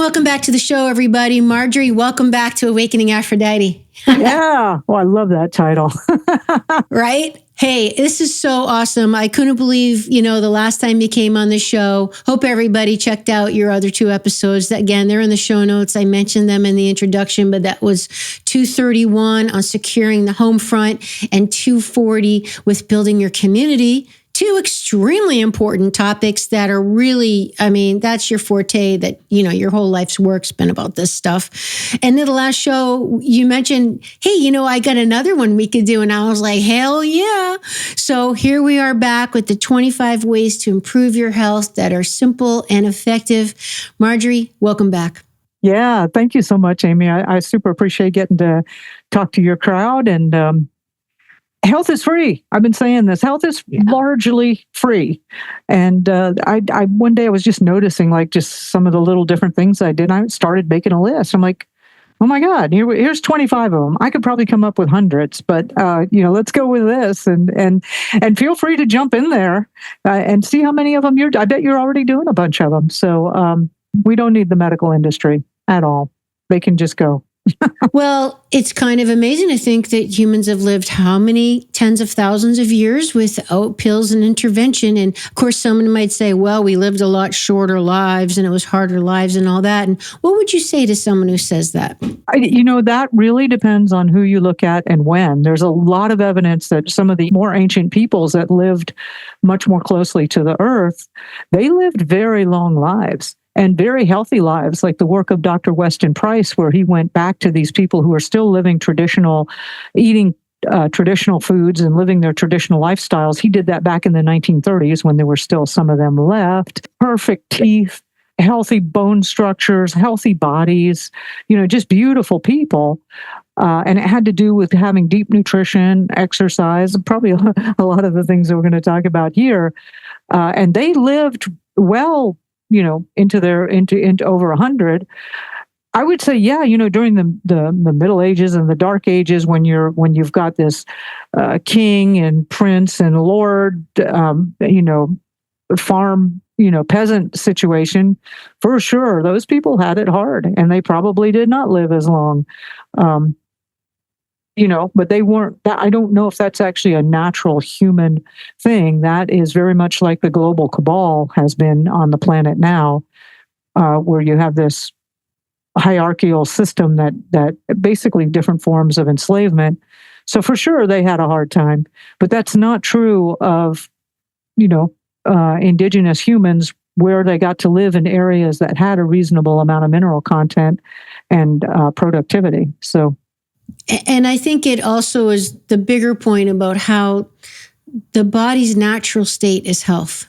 welcome back to the show, everybody. Marjory, welcome back to Awakening Aphrodite. Yeah. Well, I love that title. Right? Hey, this is so awesome. I couldn't believe, the last time you came on the show. Hope everybody checked out your other 2 episodes. Again, they're in the show notes. I mentioned them in the introduction, but that was 231 on securing the home front and 240 with building your community. 2 extremely important topics that are really, that's your forte, that, your whole life's work's been about this stuff. And then the last show you mentioned, hey, I got another one we could do. And I was like, hell yeah. So here we are back with the 25 ways to improve your health that are simple and effective. Marjory, welcome back. Yeah. Thank you so much, Amy. I super appreciate getting to talk to your crowd. And, health is free. I've been saying this. Health is largely free. And I one day I was just noticing like just some of the little different things I did. I started making a list. I'm like, oh my God, here's 25 of them. I could probably come up with hundreds, but let's go with this and feel free to jump in there and see how many of them I bet you're already doing a bunch of them. So we don't need the medical industry at all. They can just go. Well, it's kind of amazing to think that humans have lived how many tens of thousands of years without pills and intervention. And of course, someone might say, well, we lived a lot shorter lives and it was harder lives and all that. And what would you say to someone who says that? That really depends on who you look at and when. There's a lot of evidence that some of the more ancient peoples that lived much more closely to the earth, they lived very long lives. And very healthy lives, like the work of Dr. Weston Price, where he went back to these people who are still living eating traditional foods and living their traditional lifestyles. He did that back in the 1930s when there were still some of them left. Perfect teeth, healthy bone structures, healthy bodies, just beautiful people. And it had to do with having deep nutrition, exercise, and probably a lot of the things that we're going to talk about here. And they lived well, into over 100. I would say, during the Middle Ages and the Dark Ages, when you've got this king and prince and lord, farm, peasant situation, for sure, those people had it hard, and they probably did not live as long. But they weren't. I don't know if that's actually a natural human thing. That is very much like the global cabal has been on the planet now, where you have this hierarchical system that basically different forms of enslavement. So for sure, they had a hard time. But that's not true of, indigenous humans, where they got to live in areas that had a reasonable amount of mineral content and productivity. So. And I think it also is the bigger point about how the body's natural state is health.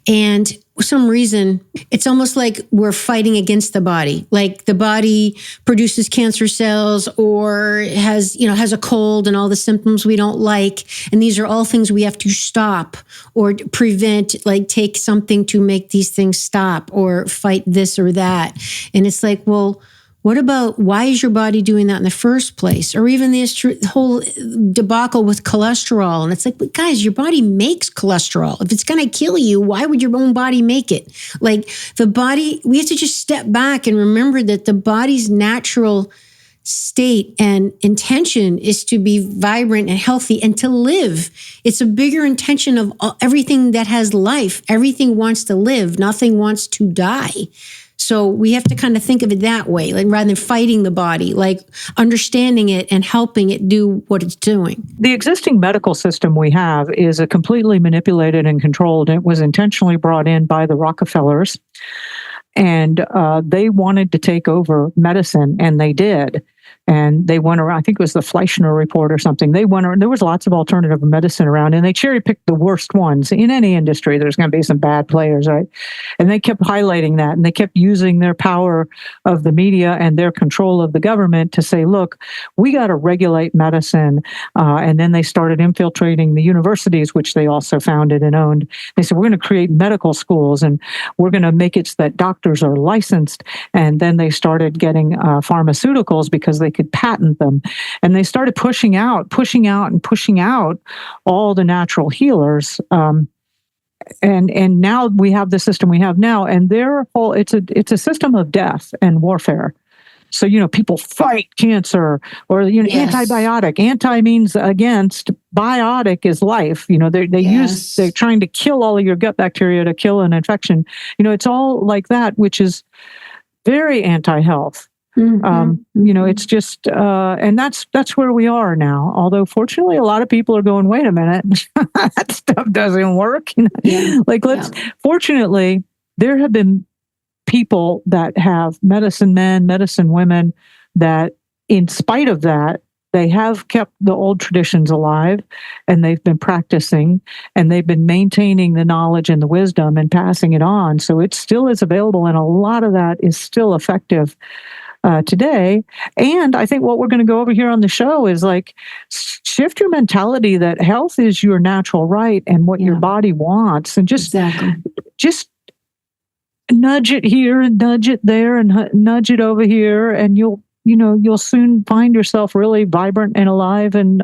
And for some reason, it's almost like we're fighting against the body. Like the body produces cancer cells or has a cold and all the symptoms we don't like. And these are all things we have to stop or prevent, like take something to make these things stop or fight this or that. And it's like, well, what about why is your body doing that in the first place? Or even this whole debacle with cholesterol. And it's like, but guys, your body makes cholesterol. If it's going to kill you, why would your own body make it? Like the body, we have to just step back and remember that the body's natural state and intention is to be vibrant and healthy and to live. It's a bigger intention of everything that has life. Everything wants to live. Nothing wants to die. So we have to kind of think of it that way, like rather than fighting the body, like understanding it and helping it do what it's doing. The existing medical system we have is a completely manipulated and controlled. It was intentionally brought in by the Rockefellers, and they wanted to take over medicine, and they did. And they went around, I think it was the Fleischner report or something. They went around, there was lots of alternative medicine around, and they cherry picked the worst ones. In any industry, there's going to be some bad players, right? And they kept highlighting that, and they kept using their power of the media and their control of the government to say, look, we got to regulate medicine. And then they started infiltrating the universities, which they also founded and owned. They said, we're going to create medical schools, and we're going to make it so that doctors are licensed. And then they started getting pharmaceuticals because they could patent them. And they started pushing out all the natural healers. and now we have the system we have now, and their whole it's a system of death and warfare. So, people fight cancer, or, Yes. antibiotic. Anti means against, biotic is life. They're trying to kill all of your gut bacteria to kill an infection. It's all like that, which is very anti-health. It's just, and that's where we are now. Although fortunately, a lot of people are going, wait a minute, that stuff doesn't work. Fortunately, there have been people that have medicine men, medicine women, that in spite of that, they have kept the old traditions alive, and they've been practicing, and they've been maintaining the knowledge and the wisdom and passing it on. So it still is available, and a lot of that is still effective today. And I think what we're going to go over here on the show is like, shift your mentality that health is your natural right and what your body wants, and just nudge it here and nudge it there and nudge it over here, and you'll soon find yourself really vibrant and alive, and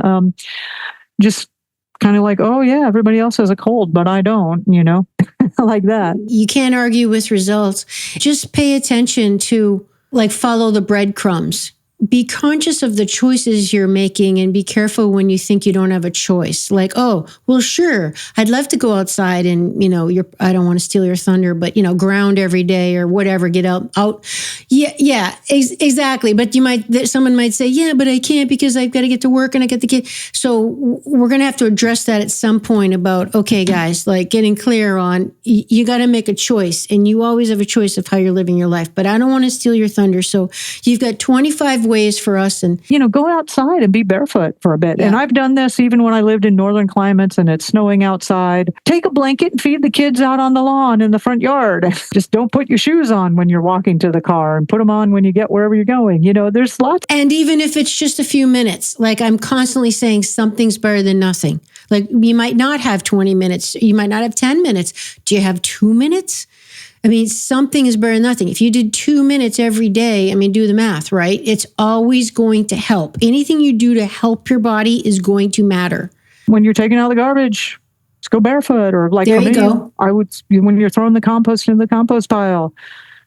just kind of like, oh yeah, everybody else has a cold, but I don't, like that. You can't argue with results. Just pay attention to, follow the breadcrumbs. Be conscious of the choices you're making, and be careful when you think you don't have a choice. Like, oh, well, sure, I'd love to go outside and, I don't want to steal your thunder, but, ground every day or whatever, get out. Yeah, exactly. But someone might say, yeah, but I can't because I've got to get to work and I get the kid. So we're going to have to address that at some point about, okay, guys, getting clear on, you got to make a choice, and you always have a choice of how you're living your life, but I don't want to steal your thunder. So you've got 25 ways for us, and go outside and be barefoot for a bit. And I've done this even when I lived in northern climates and it's snowing outside. Take a blanket and feed the kids out on the lawn in the front yard. Just don't put your shoes on when you're walking to the car, and put them on when you get wherever you're going. There's lots. And even if it's just a few minutes, I'm constantly saying, something's better than nothing. You might not have 20 minutes, you might not have 10 minutes. Do you have 2 minutes? Something is better than nothing. If you did 2 minutes every day, do the math, right? It's always going to help. Anything you do to help your body is going to matter. When you're taking out the garbage, just go barefoot. Or there you go. When you're throwing the compost in the compost pile,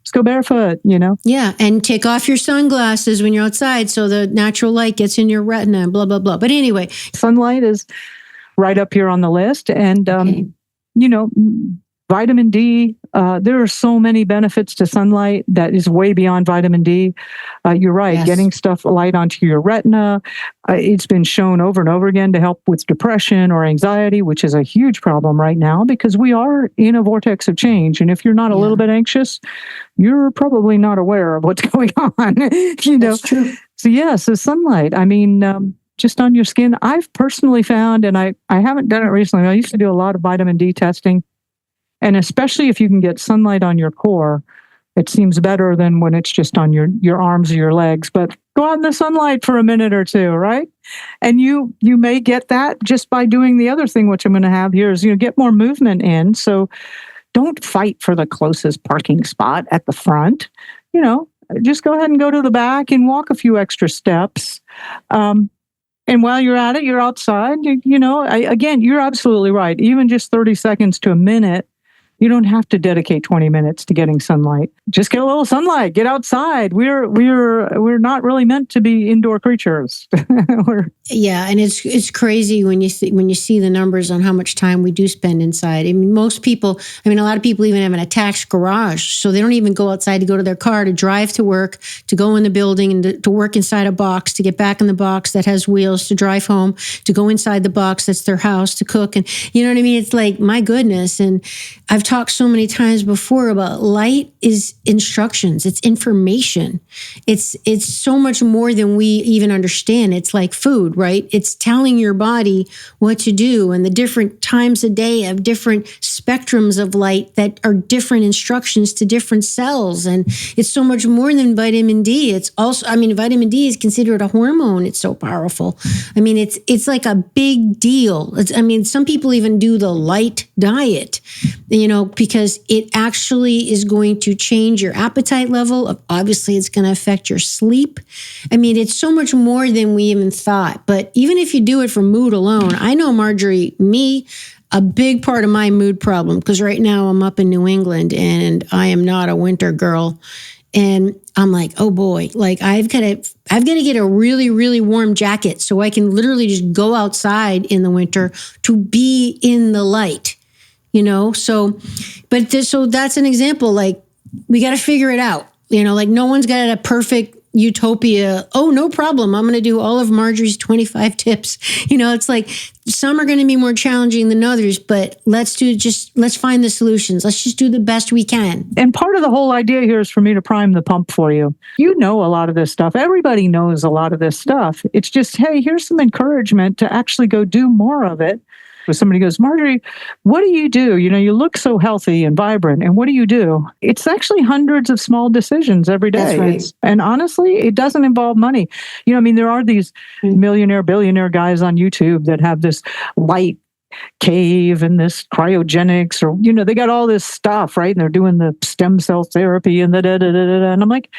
just go barefoot, Yeah, and take off your sunglasses when you're outside so the natural light gets in your retina, blah, blah, blah. But anyway. Sunlight is right up here on the list. And, vitamin D, there are so many benefits to sunlight that is way beyond vitamin D. You're right, yes. Getting light onto your retina. It's been shown over and over again to help with depression or anxiety, which is a huge problem right now because we are in a vortex of change. And if you're not a little bit anxious, you're probably not aware of what's going on. That's true. So yes, the sunlight. Just on your skin. I've personally found, and I haven't done it recently, I used to do a lot of vitamin D testing. And especially if you can get sunlight on your core, it seems better than when it's just on your arms or your legs. But go out in the sunlight for a minute or two, right? And you may get that just by doing the other thing, which I'm going to have here is, get more movement in. So don't fight for the closest parking spot at the front. Just go ahead and go to the back and walk a few extra steps. And while you're at it, you're outside. Again, you're absolutely right. Even just 30 seconds to a minute. You don't have to dedicate 20 minutes to getting sunlight. Just get a little sunlight. Get outside. We're not really meant to be indoor creatures. And it's crazy when you see the numbers on how much time we do spend inside. Most people. A lot of people even have an attached garage, so they don't even go outside to go to their car, to drive to work, to go in the building, and to work inside a box, to get back in the box that has wheels, to drive home, to go inside the box that's their house, to cook, and you know what I mean. It's like, my goodness. And I've talked so many times before about light is instructions. It's information. It's so much more than we even understand. It's like food, right? It's telling your body what to do, and the different times a day of different spectrums of light that are different instructions to different cells. And it's so much more than vitamin D. It's also, vitamin D is considered a hormone. It's so powerful. It's like a big deal. Some people even do the light diet, because it actually is going to change your appetite level. Obviously, it's going to affect your sleep. It's so much more than we even thought. But even if you do it for mood alone, I know, Marjory, a big part of my mood problem, because right now I'm up in New England and I am not a winter girl. And I'm like, oh boy, like I've got to get a really, really warm jacket so I can literally just go outside in the winter to be in the light, So, so that's an example. Like, we got to figure it out, like no one's got a perfect utopia. Oh, no problem. I'm going to do all of Marjorie's 25 tips. It's like some are going to be more challenging than others, but let's find the solutions. Let's just do the best we can. And part of the whole idea here is for me to prime the pump for you. You know a lot of this stuff. Everybody knows a lot of this stuff. It's just, hey, here's some encouragement to actually go do more of it. If somebody goes, Marjorie, what do? You look so healthy and vibrant. And what do you do? It's actually hundreds of small decisions every day. That's right. And honestly, it doesn't involve money. There are these millionaire, billionaire guys on YouTube that have this light cave and this cryogenics, or, they got all this stuff, right? And they're doing the stem cell therapy and and I'm like,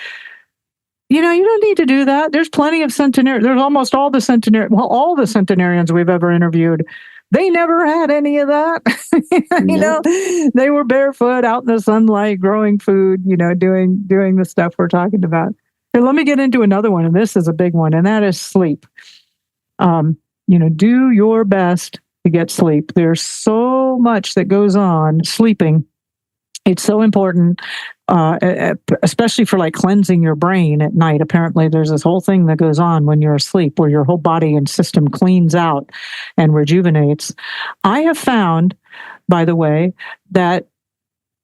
you don't need to do that. There's plenty of centenarians. There's almost all the centenarians we've ever interviewed. They never had any of that. They were barefoot out in the sunlight, growing food, doing the stuff we're talking about. Here, let me get into another one. And this is a big one, and that is sleep. Do your best to get sleep. There's so much that goes on sleeping. It's so important, especially for like cleansing your brain at night. Apparently, there's this whole thing that goes on when you're asleep where your whole body and system cleans out and rejuvenates. I have found, by the way, that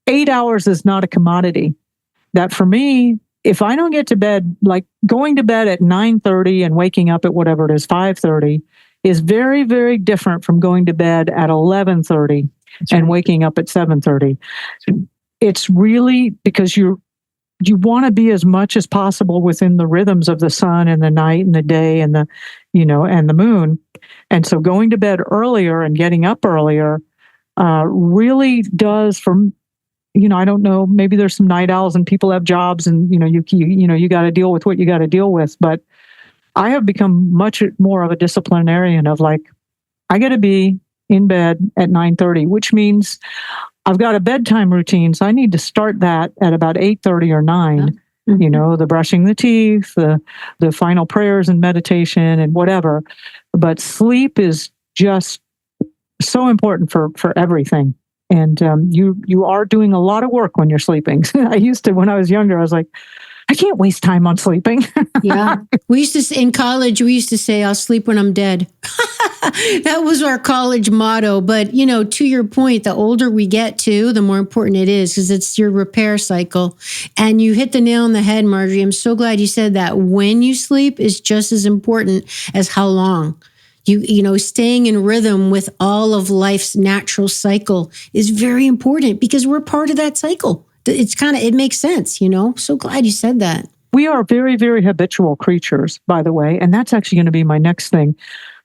8 hours is not a commodity. That for me, if I don't get to bed, like going to bed at 9:30 and waking up at whatever it is, 5:30, is very, very different from going to bed at 11:30 and waking up at 7:30. It's really because you want to be as much as possible within the rhythms of the sun and the night and the day and and the moon. And so going to bed earlier and getting up earlier really does I don't know, maybe there's some night owls and people have jobs and, you got to deal with what you got to deal with. But I have become much more of a disciplinarian of like, I got to be in bed at 9:30, which means I've got a bedtime routine. So I need to start that at about 8:30 or 9, the brushing the teeth, the final prayers and meditation and whatever. But sleep is just so important for everything. And you are doing a lot of work when you're sleeping. I used to, when I was younger, I was like, I can't waste time on sleeping. Yeah. In college, we used to say, I'll sleep when I'm dead. That was our college motto. But, to your point, the older we get too, the more important it is because it's your repair cycle. And you hit the nail on the head, Marjorie. I'm so glad you said that. When you sleep is just as important as how long. Staying in rhythm with all of life's natural cycle is very important because we're part of that cycle. It makes sense, So glad you said that. We are very, very habitual creatures, by the way, and that's actually going to be my next thing.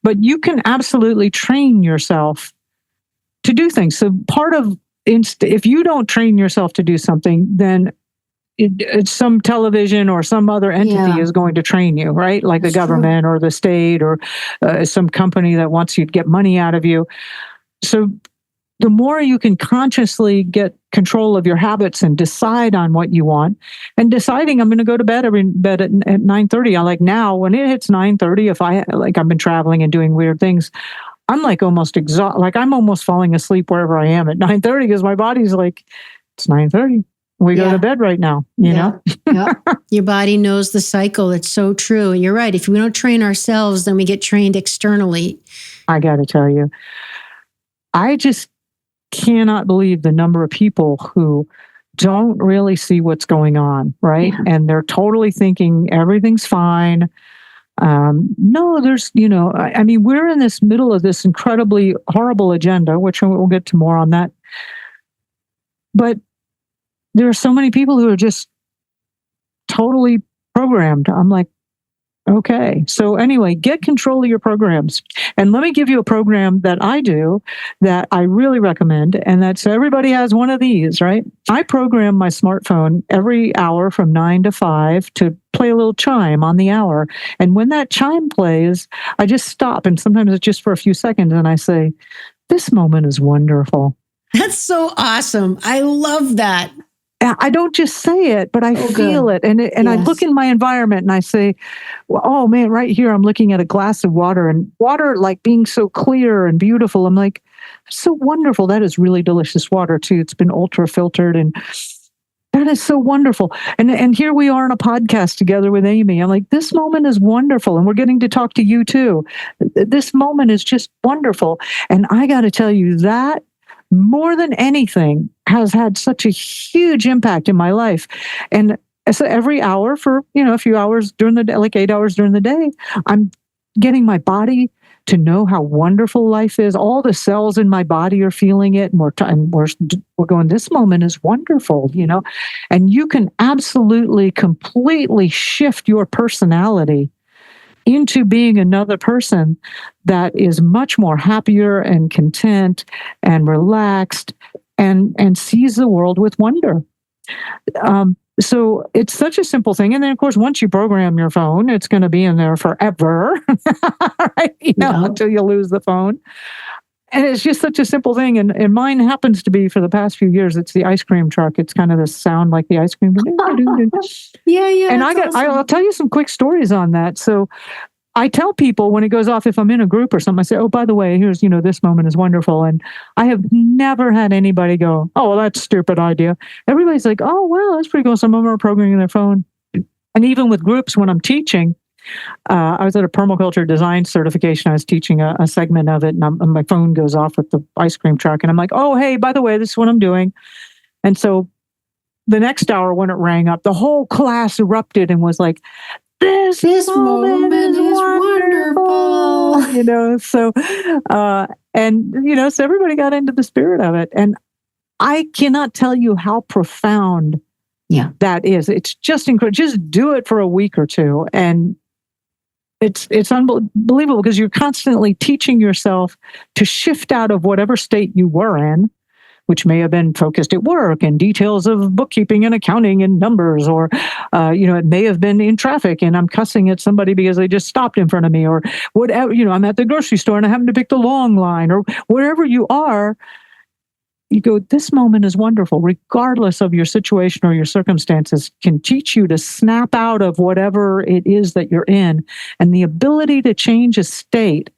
But you can absolutely train yourself to do things. So if you don't train yourself to do something, then it's some television or some other entity is going to train you, right? Like the government or the state or some company that wants you to get money out of you. So the more you can consciously get control of your habits and decide on what you want, and deciding I'm going to go to bed at 9:30. I like now when it hits 9:30, if I've been traveling and doing weird things, I'm like almost exhausted. Like I'm almost falling asleep wherever I am at 9:30 because my body's like, it's 9:30. We go to bed right now, you know? Yeah. Your body knows the cycle. It's so true. You're right. If we don't train ourselves, then we get trained externally. I got to tell you, I just cannot believe the number of people who don't really see what's going on, right? Yeah. And they're totally thinking everything's fine. No, there's, we're in this middle of this incredibly horrible agenda, which we'll get to more on that. But there are so many people who are just totally programmed. I'm like, okay. So anyway, get control of your programs. And let me give you a program that I do that I really recommend. And that's everybody has one of these, right? I program my smartphone every hour from 9 to 5 to play a little chime on the hour. And when that chime plays, I just stop. And sometimes it's just for a few seconds. And I say, this moment is wonderful. That's so awesome. I love that. I don't just say it, but I feel good. it. And I look in my environment and I say, well, oh man, right here, I'm looking at a glass of water, and water like being so clear and beautiful. I'm like, so wonderful. That is really delicious water too. It's been ultra filtered, and that is so wonderful. And here we are on a podcast together with Amy. I'm like, this moment is wonderful. And we're getting to talk to you too. This moment is just wonderful. And I got to tell you that more than anything has had such a huge impact in my life. And so every hour for, a few hours during the day, like 8 hours during the day, I'm getting my body to know how wonderful life is. All the cells in my body are feeling it. And we're going, this moment is wonderful, and you can absolutely, completely shift your personality into being another person that is much more happier and content and relaxed and sees the world with wonder. So it's such a simple thing. And then, of course, once you program your phone, it's going to be in there forever, right? Until you lose the phone. And it's just such a simple thing. And mine happens to be, for the past few years, it's the ice cream truck. It's kind of the sound like the ice cream. Yeah. And I'll tell you some quick stories on that. So I tell people when it goes off, if I'm in a group or something, I say, oh, by the way, here's, this moment is wonderful. And I have never had anybody go, oh, well, that's a stupid idea. Everybody's like, oh, well, that's pretty cool. Some of them are programming their phone. And even with groups, when I'm teaching, I was at a permaculture design certification. I was teaching a segment of it, and my phone goes off with the ice cream truck. And I'm like, oh, hey, by the way, this is what I'm doing. And so the next hour when it rang up, the whole class erupted and was like, this moment is wonderful. So everybody got into the spirit of it. And I cannot tell you how profound that is. It's just incredible. Just do it for a week or two. And it's unbelievable, because you're constantly teaching yourself to shift out of whatever state you were in, which may have been focused at work and details of bookkeeping and accounting and numbers, or, it may have been in traffic and I'm cussing at somebody because they just stopped in front of me, or whatever, I'm at the grocery store and I happen to pick the long line, or wherever you are, you go, this moment is wonderful, regardless of your situation or your circumstances, can teach you to snap out of whatever it is that you're in. And the ability to change a state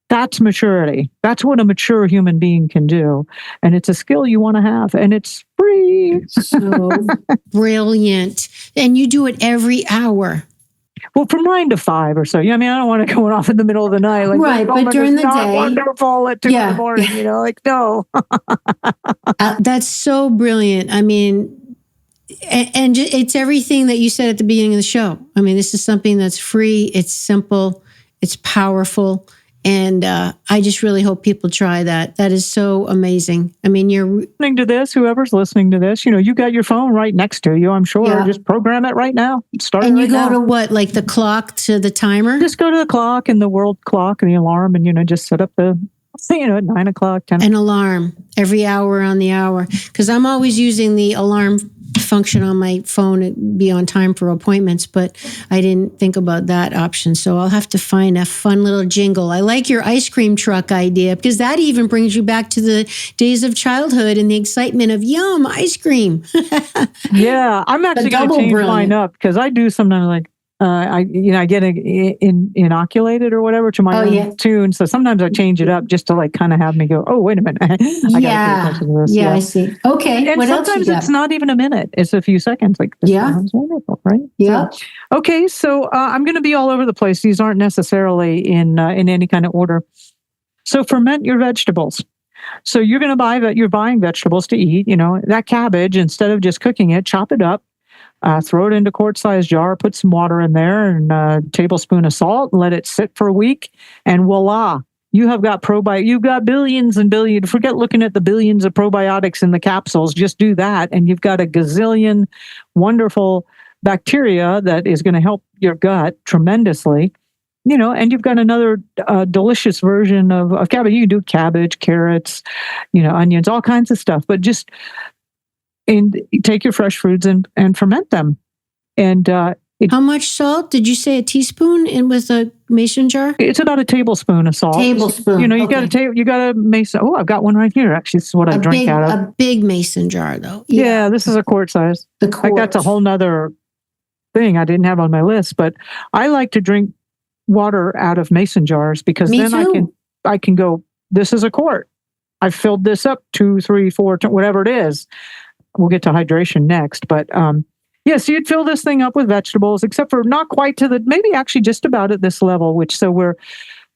that's maturity. That's what a mature human being can do. And it's a skill you want to have. And it's free. So brilliant. And you do it every hour. Well, from 9 to 5 or so. I don't want to go off in the middle of the night. Like, right, but during the day. Wonderful at 2 in the morning, no. That's so brilliant. And it's everything that you said at the beginning of the show. This is something that's free. It's simple. It's powerful. And I just really hope people try that. That is so amazing. You're listening to this, whoever's listening to this, you got your phone right next to you, I'm sure. Yeah. Just program it right now. Start and it right you go now. to what, like the clock to the timer? Just go to the clock and the world clock and the alarm, and, just set up the, at 9 o'clock, 10 An alarm every hour on the hour. Because I'm always using the alarm function on my phone to be on time for appointments, but I didn't think about that option. So I'll have to find a fun little jingle. I like your ice cream truck idea, because that even brings you back to the days of childhood and the excitement of yum, ice cream. Yeah, I'm actually going to change mine up, because I do sometimes like, I get inoculated or whatever to my own tune. So sometimes I change it up just to like kind of have me go, oh, wait a minute. I I see. Okay. And sometimes it's not even a minute. It's a few seconds. Like, this sounds wonderful, right? Yeah. So, okay. So I'm going to be all over the place. These aren't necessarily in any kind of order. So ferment your vegetables. So you're buying vegetables to eat, that cabbage, instead of just cooking it, chop it up. Throw it into a quart-sized jar, put some water in there, and a tablespoon of salt, and let it sit for a week, and voila, you have got you've got billions and billions. Forget looking at the billions of probiotics in the capsules. Just do that, and you've got a gazillion wonderful bacteria that is going to help your gut tremendously. And you've got another delicious version of cabbage. You can do cabbage, carrots, onions, all kinds of stuff, but just... And take your fresh foods and ferment them. And How much salt? Did you say a teaspoon in with a mason jar? It's about a tablespoon of salt. Tablespoon. You got a mason. Oh, I've got one right here. Actually, this is what I drink out of. A big mason jar, though. Yeah, this is a quart size. The quart. Like, that's a whole nother thing I didn't have on my list. But I like to drink water out of mason jars because I can go, this is a quart. I've filled this up 2, 3, 4, whatever it is. We'll get to hydration next. But yes, you'd fill this thing up with vegetables, except for not quite to maybe actually just about at this level, so we're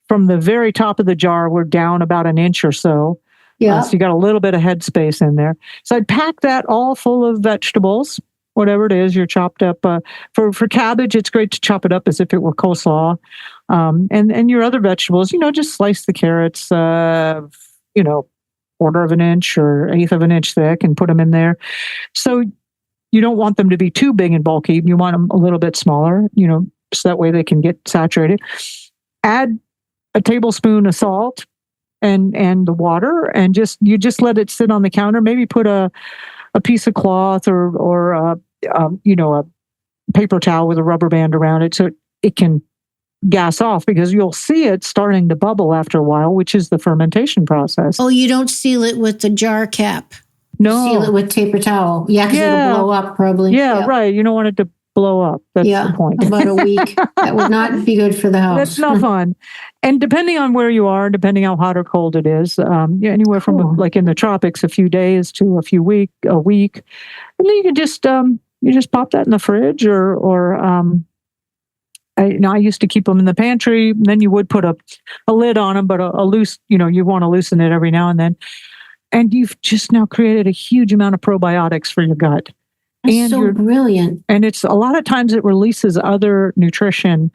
from the very top of the jar, we're down about an inch or so. Yeah. So you got a little bit of headspace in there. So I'd pack that all full of vegetables, whatever it is you're chopped up. For cabbage, it's great to chop it up as if it were coleslaw. And your other vegetables, just slice the carrots, quarter of an inch or eighth of an inch thick and put them in there. So you don't want them to be too big and bulky. You want them a little bit smaller, so that way they can get saturated. Add a tablespoon of salt and the water, and you just let it sit on the counter. Maybe put a piece of cloth or a paper towel with a rubber band around it so it can gas off, because you'll see it starting to bubble after a while, which is the fermentation process. Oh, you don't seal it with the jar cap. No. Seal it with paper towel. Yeah, because it'll blow up probably. Yeah, right. You don't want it to blow up. That's the point. About a week. That would not be good for the house. That's not fun. And depending on where you are, depending how hot or cold it is, anywhere from like in the tropics, a few days to a week. And then you can just pop that in the fridge I used to keep them in the pantry. And then you would put a lid on them, but a loose, you want to loosen it every now and then. And you've just now created a huge amount of probiotics for your gut. That's so brilliant. And it's a lot of times it releases other nutrition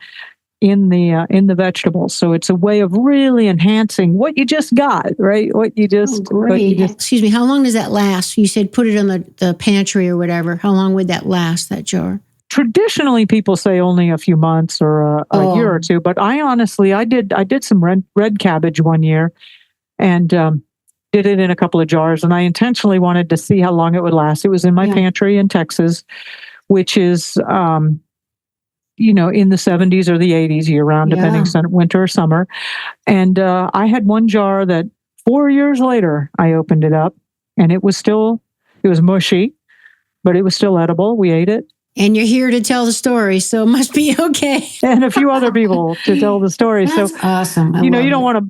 in the vegetables. So it's a way of really enhancing what you just got, right? Excuse me, how long does that last? You said put it in the pantry or whatever. How long would that last, that jar? Traditionally, people say only a few months or a year or two. But I did some red cabbage one year and did it in a couple of jars. And I intentionally wanted to see how long it would last. It was in my pantry in Texas, which is, in the 70s or the 80s year round, depending on winter or summer. And I had one jar that 4 years later, I opened it up and it was mushy, but it was still edible. We ate it. And you're here to tell the story, so it must be okay. And a few other people to tell the story. That's awesome. You don't want to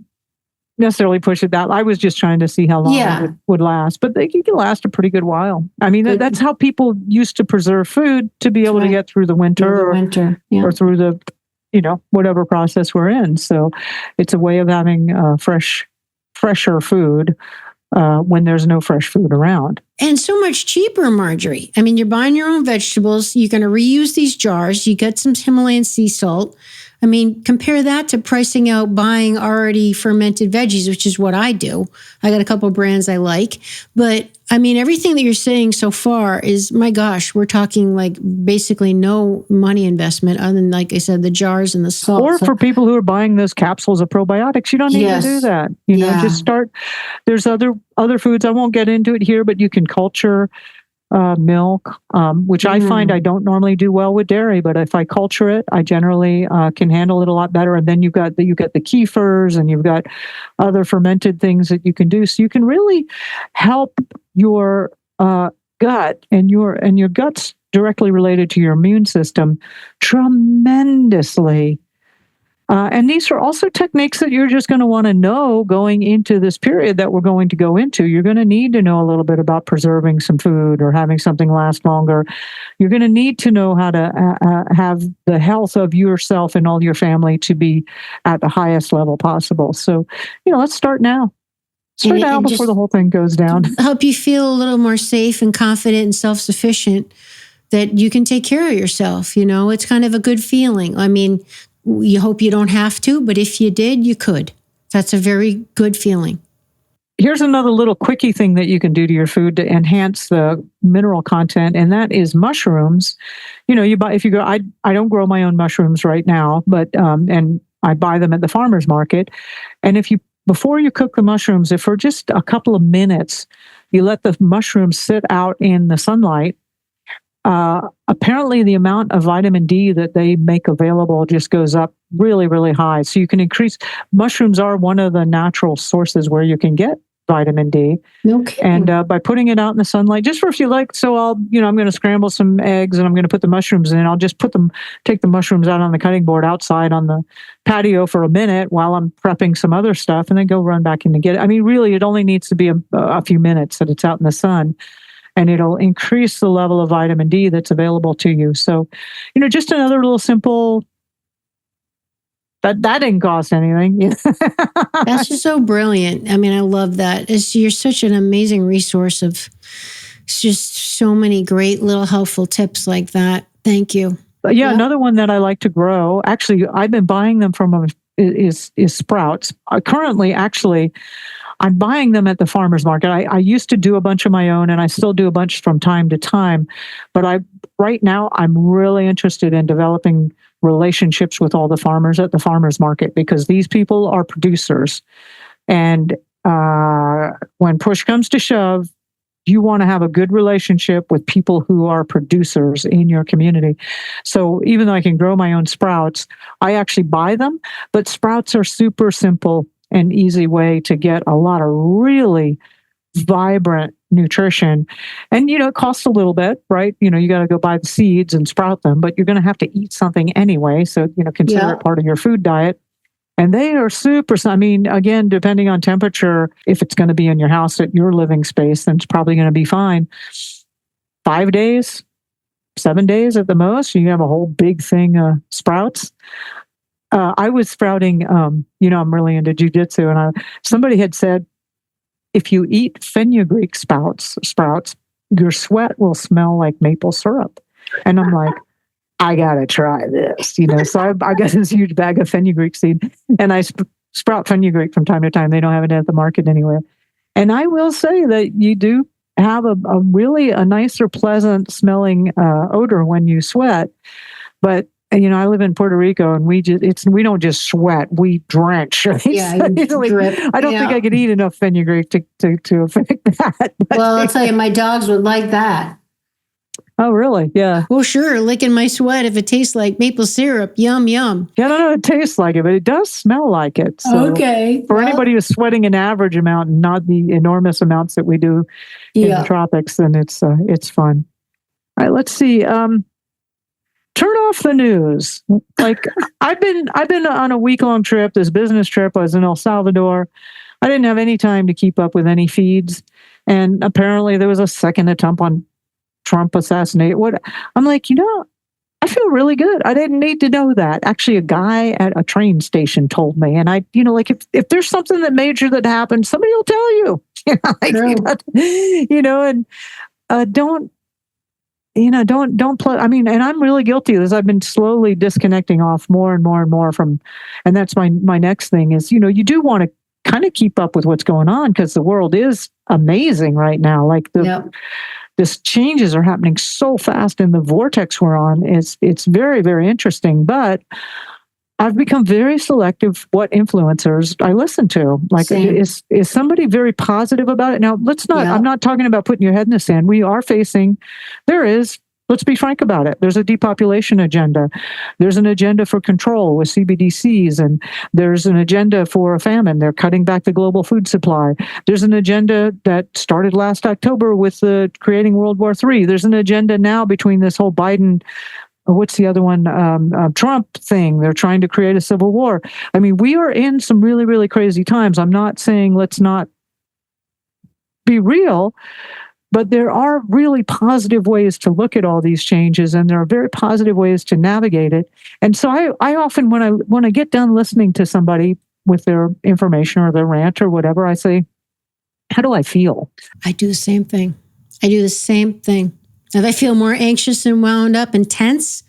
necessarily push it that. I was just trying to see how long it would last, but you can last a pretty good while. I mean, that's how people used to preserve food to be able to get through the winter, or through the, whatever process we're in. So it's a way of having fresher food when there's no fresh food around. And so much cheaper, Marjory. I mean, you're buying your own vegetables. You're going to reuse these jars. You get some Himalayan sea salt. I mean, compare that to pricing out buying already fermented veggies, which is what I do. I got a couple of brands I like. But I mean, everything that you're saying so far is, my gosh, we're talking like basically no money investment other than, like I said, the jars and the salt. Or for people who are buying those capsules of probiotics, you don't need to do that. Just start. There's other foods. I won't get into it here, but you can culture milk, which I find I don't normally do well with dairy, but if I culture it, I generally can handle it a lot better. And then you get the kefirs, and you've got other fermented things that you can do. So you can really help your gut, and your gut's directly related to your immune system tremendously. And these are also techniques that you're just going to want to know going into this period that we're going to go into. You're going to need to know a little bit about preserving some food or having something last longer. You're going to need to know how to have the health of yourself and all your family to be at the highest level possible. So, let's start now. Start now before the whole thing goes down. Help you feel a little more safe and confident and self-sufficient that you can take care of yourself. It's kind of a good feeling. I mean, you hope you don't have to, but if you did, you could. That's a very good feeling. Here's another little quickie thing that you can do to your food to enhance the mineral content, and that is mushrooms. You buy, if you go, I don't grow my own mushrooms right now, but and I buy them at the farmer's market. And before you cook the mushrooms, if for just a couple of minutes, you let the mushrooms sit out in the sunlight, apparently the amount of vitamin D that they make available just goes up really, really high. So you can increase, mushrooms are one of the natural sources where you can get vitamin D. No kidding. And by putting it out in the sunlight, just for a few, like, so I'm going to scramble some eggs and I'm going to put the mushrooms in. I'll just take the mushrooms out on the cutting board outside on the patio for a minute while I'm prepping some other stuff and then go run back in and get it. I mean, really, it only needs to be a few minutes that it's out in the sun. And it'll increase the level of vitamin D that's available to you. So, just another little simple, that didn't cost anything. That's just so brilliant. I mean, I love that. You're such an amazing resource of just so many great little helpful tips like that. Thank you. Yeah, another one that I like to grow, actually, I've been buying them from is sprouts. Currently, actually, I'm buying them at the farmer's market. I used to do a bunch of my own, and I still do a bunch from time to time. But right now, I'm really interested in developing relationships with all the farmers at the farmer's market, because these people are producers. And when push comes to shove, you want to have a good relationship with people who are producers in your community. So even though I can grow my own sprouts, I actually buy them. But sprouts are super simple and easy way to get a lot of really vibrant nutrition. And, it costs a little bit, right? You got to go buy the seeds and sprout them, but you're going to have to eat something anyway. So, consider it part of your food diet. And they are super, I mean, again, depending on temperature, if it's going to be in your house at your living space, then it's probably going to be fine. 5 days, 7 days at the most, you have a whole big thing of sprouts. I was sprouting, I'm really into jujitsu, and somebody had said, if you eat fenugreek sprouts, your sweat will smell like maple syrup. And I'm like, I got to try this, So I got this huge bag of fenugreek seed, and I sprout fenugreek from time to time. They don't have it at the market anywhere. And I will say that you do have a really nicer, pleasant smelling odor when you sweat. But I live in Puerto Rico, and we don't just sweat, we drench. Right? Yeah, drip. I don't think I could eat enough fenugreek to affect that. But, well, I'll tell you, my dogs would like that. Oh, really? Yeah. Well, sure. Licking my sweat if it tastes like maple syrup. Yum, yum. Yeah, I don't know if it tastes like it, but it does smell like it. So okay. For anybody who's sweating an average amount and not the enormous amounts that we do in the tropics, then it's fun. All right, let's see. Turn off the news. Like I've been on a week-long trip, this business trip. I was in El Salvador. I didn't have any time to keep up with any feeds. And apparently there was a second attempt on Trump assassinate. I'm like, I feel really good. I didn't need to know that. Actually, a guy at a train station told me. And I, like if there's something that major that happened, somebody will tell you. And don't play. I mean, and I'm really guilty of this. I've been slowly disconnecting off more and more and more from, and that's my next thing is, you do want to kind of keep up with what's going on, because the world is amazing right now. Like this changes are happening so fast in the vortex we're on. It's very, very interesting, but I've become very selective what influencers I listen to. Like, is somebody very positive about it? Now, I'm not talking about putting your head in the sand. Let's be frank about it. There's a depopulation agenda. There's an agenda for control with CBDCs, and there's an agenda for a famine. They're cutting back the global food supply. There's an agenda that started last October with creating World War III. There's an agenda now between this whole Biden, what's the other one, Trump thing. They're trying to create a civil war. I mean, we are in some really, really crazy times. I'm not saying let's not be real, but there are really positive ways to look at all these changes, and there are very positive ways to navigate it. And so I often, when I get done listening to somebody with their information or their rant or whatever, I say, how do I feel? I do the same thing. Do I feel more anxious and wound up and tense,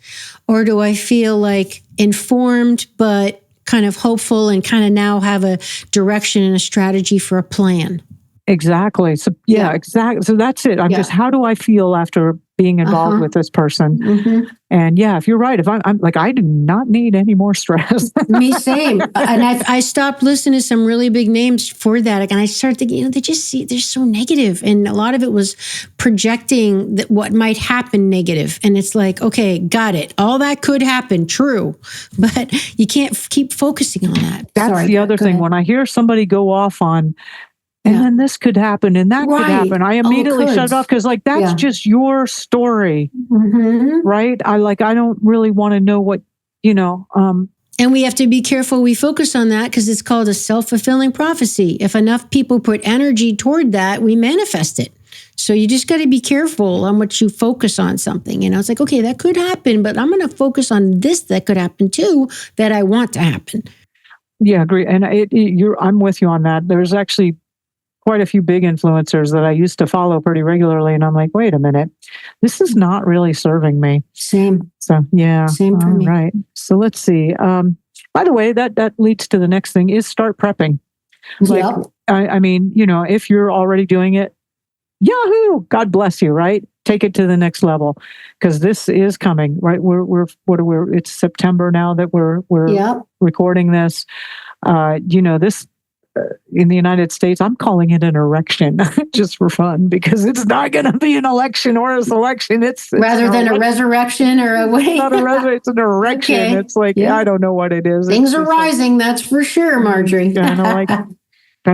or do I feel like informed but kind of hopeful and kind of now have a direction and a strategy for a plan? Exactly. So exactly. So that's it. I'm just, how do I feel after being involved with this person? And if you're right, if I'm like, I do not need any more stress. Me same. And I stopped listening to some really big names for that. And I started thinking, they're so negative. And a lot of it was projecting that what might happen negative. And it's like, okay, got it. All that could happen. True. But you can't keep focusing on that. That's the other thing. Ahead. When I hear somebody go off on, and then this could happen and that could happen, I immediately shut it off, because like, that's just your story, right? I don't really want to know what, and we have to be careful we focus on that, because it's called a self-fulfilling prophecy. If enough people put energy toward that, we manifest it. So you just got to be careful on what you focus on something. It's like, okay, that could happen, but I'm going to focus on this that could happen too, that I want to happen. Yeah, agree. And I'm with you on that. There's actually quite a few big influencers that I used to follow pretty regularly. And I'm like, wait a minute, this is not really serving me. Same. So, Same for me. Right. So let's see. By the way, that leads to the next thing, is start prepping. Like, I mean, if you're already doing it, yahoo, God bless you, right? Take it to the next level, because this is coming, right? It's September now that we're recording this. This, in the United States, I'm calling it an erection just for fun, because it's not going to be an election or a selection. It's rather than a resurrection or a way. It's not a resurrection, it's an erection. Okay. It's like, I don't know what it is. Things are rising, that's for sure, Marjorie. Kind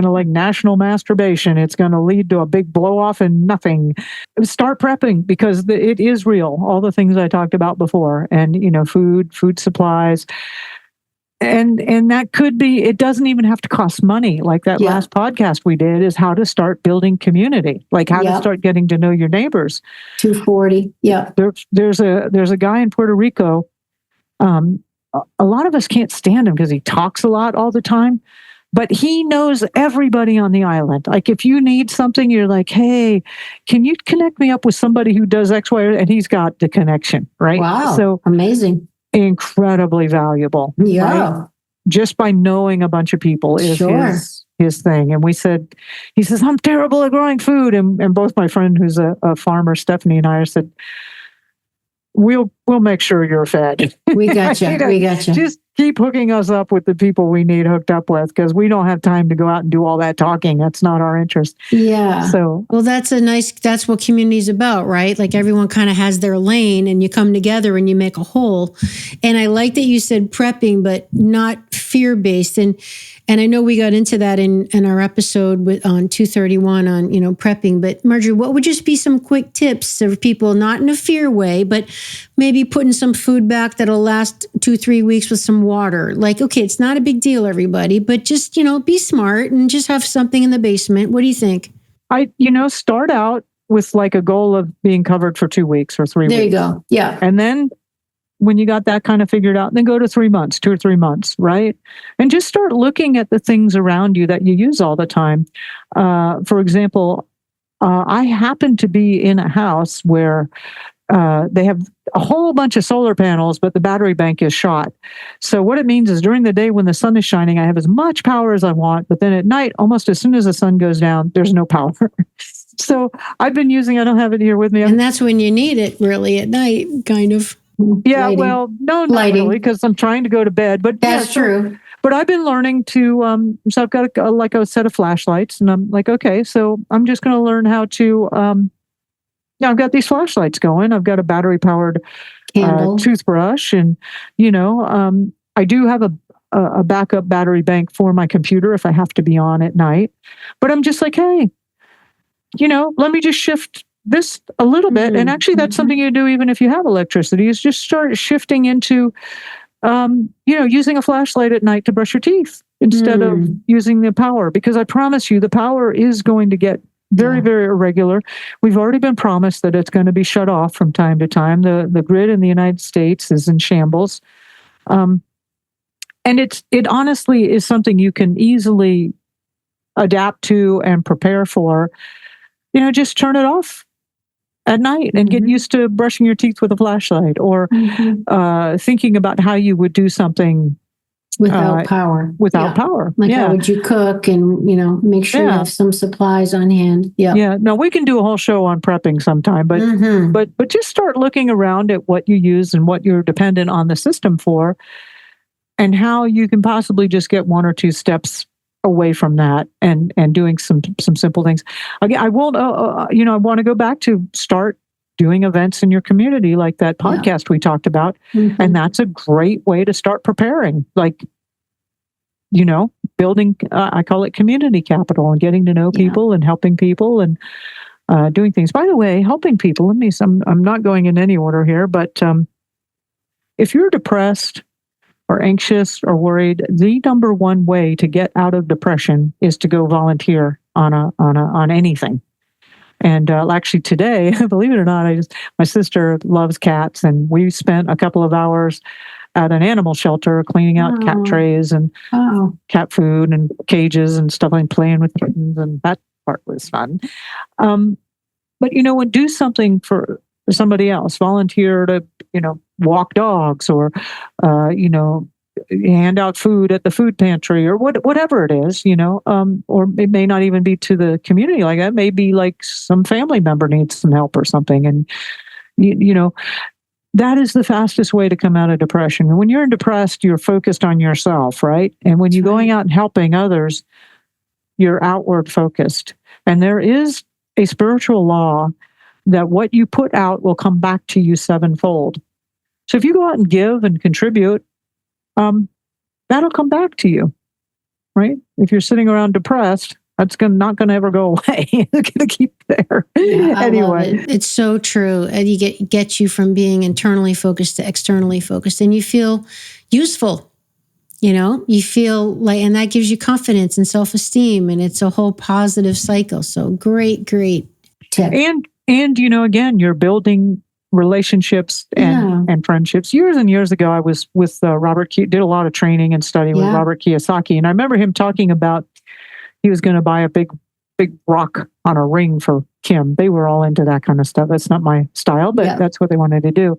of like national masturbation. It's going to lead to a big blow off and nothing. Start prepping, because it is real. All the things I talked about before, and food supplies. And that could be, it doesn't even have to cost money. Like that last podcast we did is how to start building community, like how to start getting to know your neighbors. 240. Yeah. There's a guy in Puerto Rico. A lot of us can't stand him because he talks a lot all the time, but he knows everybody on the island. Like if you need something, you're like, hey, can you connect me up with somebody who does X, Y, and he's got the connection, right? Wow. So amazing. Incredibly valuable. Yeah. Right? Just by knowing a bunch of people is his thing. And he says, I'm terrible at growing food. And both my friend who's a farmer, Stephanie, and I said, we'll make sure you're fed. We got you. We got you. Just keep hooking us up with the people we need hooked up with, because we don't have time to go out and do all that talking. That's not our interest. Yeah. So, well, that's what community is about, right? Like everyone kind of has their lane and you come together and you make a whole. And I like that you said prepping, but not fear-based. And I know we got into that in our episode on 231 on, prepping. But Marjorie, what would just be some quick tips for people, not in a fear way, but maybe putting some food back that'll last 2-3 weeks with some water? Like, okay, it's not a big deal, everybody, but just, be smart and just have something in the basement. What do you think? Start out with like a goal of being covered for 2 weeks or 3 weeks. There you go. Yeah. And then when you got that kind of figured out, then go to 3 months, 2 or 3 months, right? And just start looking at the things around you that you use all the time. For example, I happen to be in a house where they have a whole bunch of solar panels, but the battery bank is shot. So what it means is during the day when the sun is shining, I have as much power as I want, but then at night, almost as soon as the sun goes down, there's no power. So I've been using, I don't have it here with me. And that's when you need it really at night, kind of. Yeah, lighting. Well, no, not really, because I'm trying to go to bed. But that's true. But I've been learning to, so I've got a set of flashlights, and I'm like, okay, so I'm just going to learn how to, I've got these flashlights going. I've got a battery-powered toothbrush, and, I do have a backup battery bank for my computer if I have to be on at night. But I'm just like, hey, let me just shift this a little bit. And actually that's something you do even if you have electricity, is just start shifting into, using a flashlight at night to brush your teeth instead of using the power. Because I promise you, the power is going to get very, very irregular. We've already been promised that it's going to be shut off from time to time. The grid in the United States is in shambles. And it honestly is something you can easily adapt to and prepare for. Just turn it off at night and get used to brushing your teeth with a flashlight, or thinking about how you would do something Without power. Without power. Like how would you cook and, make sure you have some supplies on hand. Yeah. No, we can do a whole show on prepping sometime, but just start looking around at what you use and what you're dependent on the system for and how you can possibly just get one or two steps away from that and doing some simple things. Again, I won't, I want to go back to start doing events in your community like that podcast we talked about. And that's a great way to start preparing, like, building, I call it community capital and getting to know people and helping people and doing things. By the way, helping people, I'm not going in any order here, but if you're depressed or anxious or worried, the number one way to get out of depression is to go volunteer on anything. And actually today, believe it or not, my sister loves cats, and we spent a couple of hours at an animal shelter cleaning out cat trays and cat food and cages and stuff, and playing with kittens, and that part was fun. But when do something for somebody else, volunteer to walk dogs or hand out food at the food pantry or whatever it is, or it may not even be to the community like that. It may be like some family member needs some help or something, and that is the fastest way to come out of depression. And when you're depressed, you're focused on yourself, right? And when you're going out and helping others, you're outward focused. And there is a spiritual law that what you put out will come back to you sevenfold. So if you go out and give and contribute, that'll come back to you, right? If you're sitting around depressed, that's not going to ever go away. It's going to keep there. Anyway, it's so true. And you get you from being internally focused to externally focused, and you feel useful. You feel like, and that gives you confidence and self-esteem, and it's a whole positive cycle. So great tip. And again, you're building relationships and friendships. Years and years ago, I was with Robert did a lot of training and study with Robert Kiyosaki, and I remember him talking about he was going to buy a big rock on a ring for Kim. They were all into that kind of stuff. That's not my style, but that's what they wanted to do.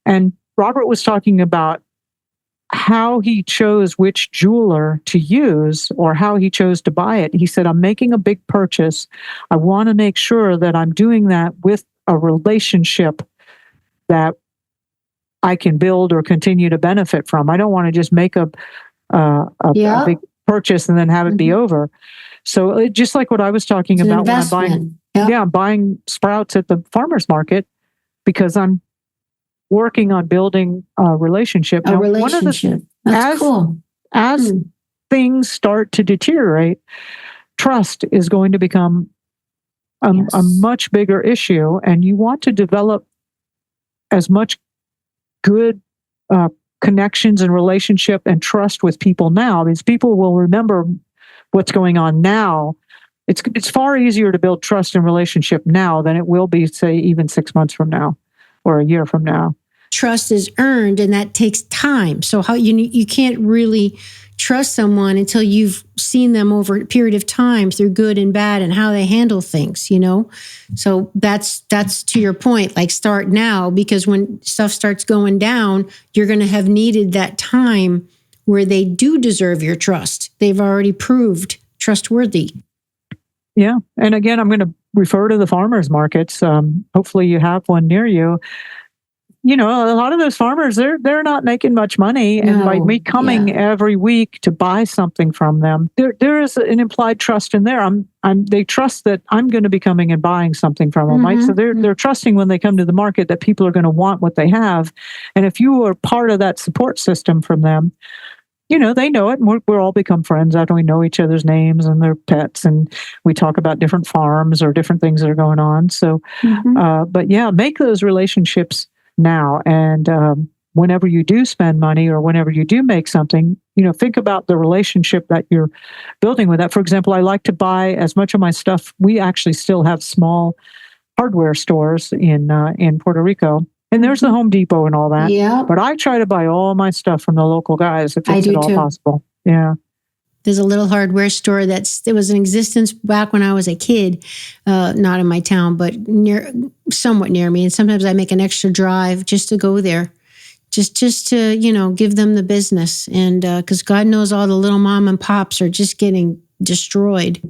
And Robert was talking about how he chose which jeweler to use or how he chose to buy it. He said, I'm making a big purchase. I want to make sure that I'm doing that with a relationship that I can build or continue to benefit from. I don't want to just make a big purchase and then have it be over. So just like what I was talking about when I'm buying, I'm buying sprouts at the farmer's market because I'm working on building a relationship. That's cool. As things start to deteriorate, trust is going to become a much bigger issue, and you want to develop as much good connections and relationship and trust with people now, because people will remember what's going on now. It's far easier to build trust and relationship now than it will be, say, even 6 months from now or a year from now. Trust is earned, and that takes time. So how you can't really trust someone until you've seen them over a period of time through good and bad and how they handle things, So that's to your point, like start now, because when stuff starts going down, you're going to have needed that time where they do deserve your trust. They've already proved trustworthy. Yeah. And again, I'm going to refer to the farmers markets. Hopefully you have one near you. A lot of those farmers, they're not making much money. And by me coming every week to buy something from them, there is an implied trust in there. They trust that I'm going to be coming and buying something from them, right? So they're trusting when they come to the market that people are going to want what they have. And if you are part of that support system from them, they know it, and we're all become friends after we know each other's names and their pets, and we talk about different farms or different things that are going on. So, but make those relationships now. And whenever you do spend money or whenever you do make something, think about the relationship that you're building with that. For example, I like to buy as much of my stuff. We actually still have small hardware stores in Puerto Rico. And there's the Home Depot and all that. Yeah. But I try to buy all my stuff from the local guys if it's at all possible. Yeah. There's a little hardware store it was in existence back when I was a kid, not in my town, but somewhat near me. And sometimes I make an extra drive just to go there, just to, give them the business. And because God knows all the little mom and pops are just getting destroyed.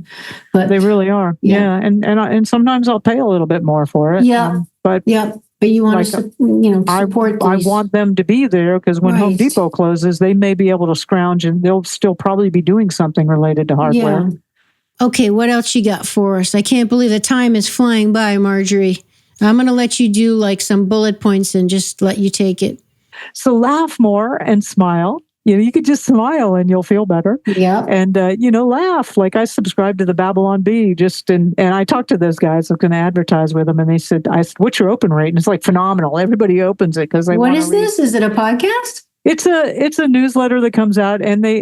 But they really are. Yeah. And sometimes I'll pay a little bit more for it. Yeah. But you want to, support I these. want them to be there because when Home Depot closes, they may be able to scrounge and they'll still probably be doing something related to hardware. Yeah. Okay, what else you got for us? I can't believe the time is flying by, Marjory. I'm going to let you do like some bullet points and just let you take it. So laugh more and smile. You could just smile and you'll feel better. Yeah. And, laugh. Like I subscribe to the Babylon Bee and I talked to those guys. I was going to advertise with them. And they said, what's your open rate? And it's like phenomenal. Everybody opens it because they What is this? Is it a podcast? It's a newsletter that comes out, and they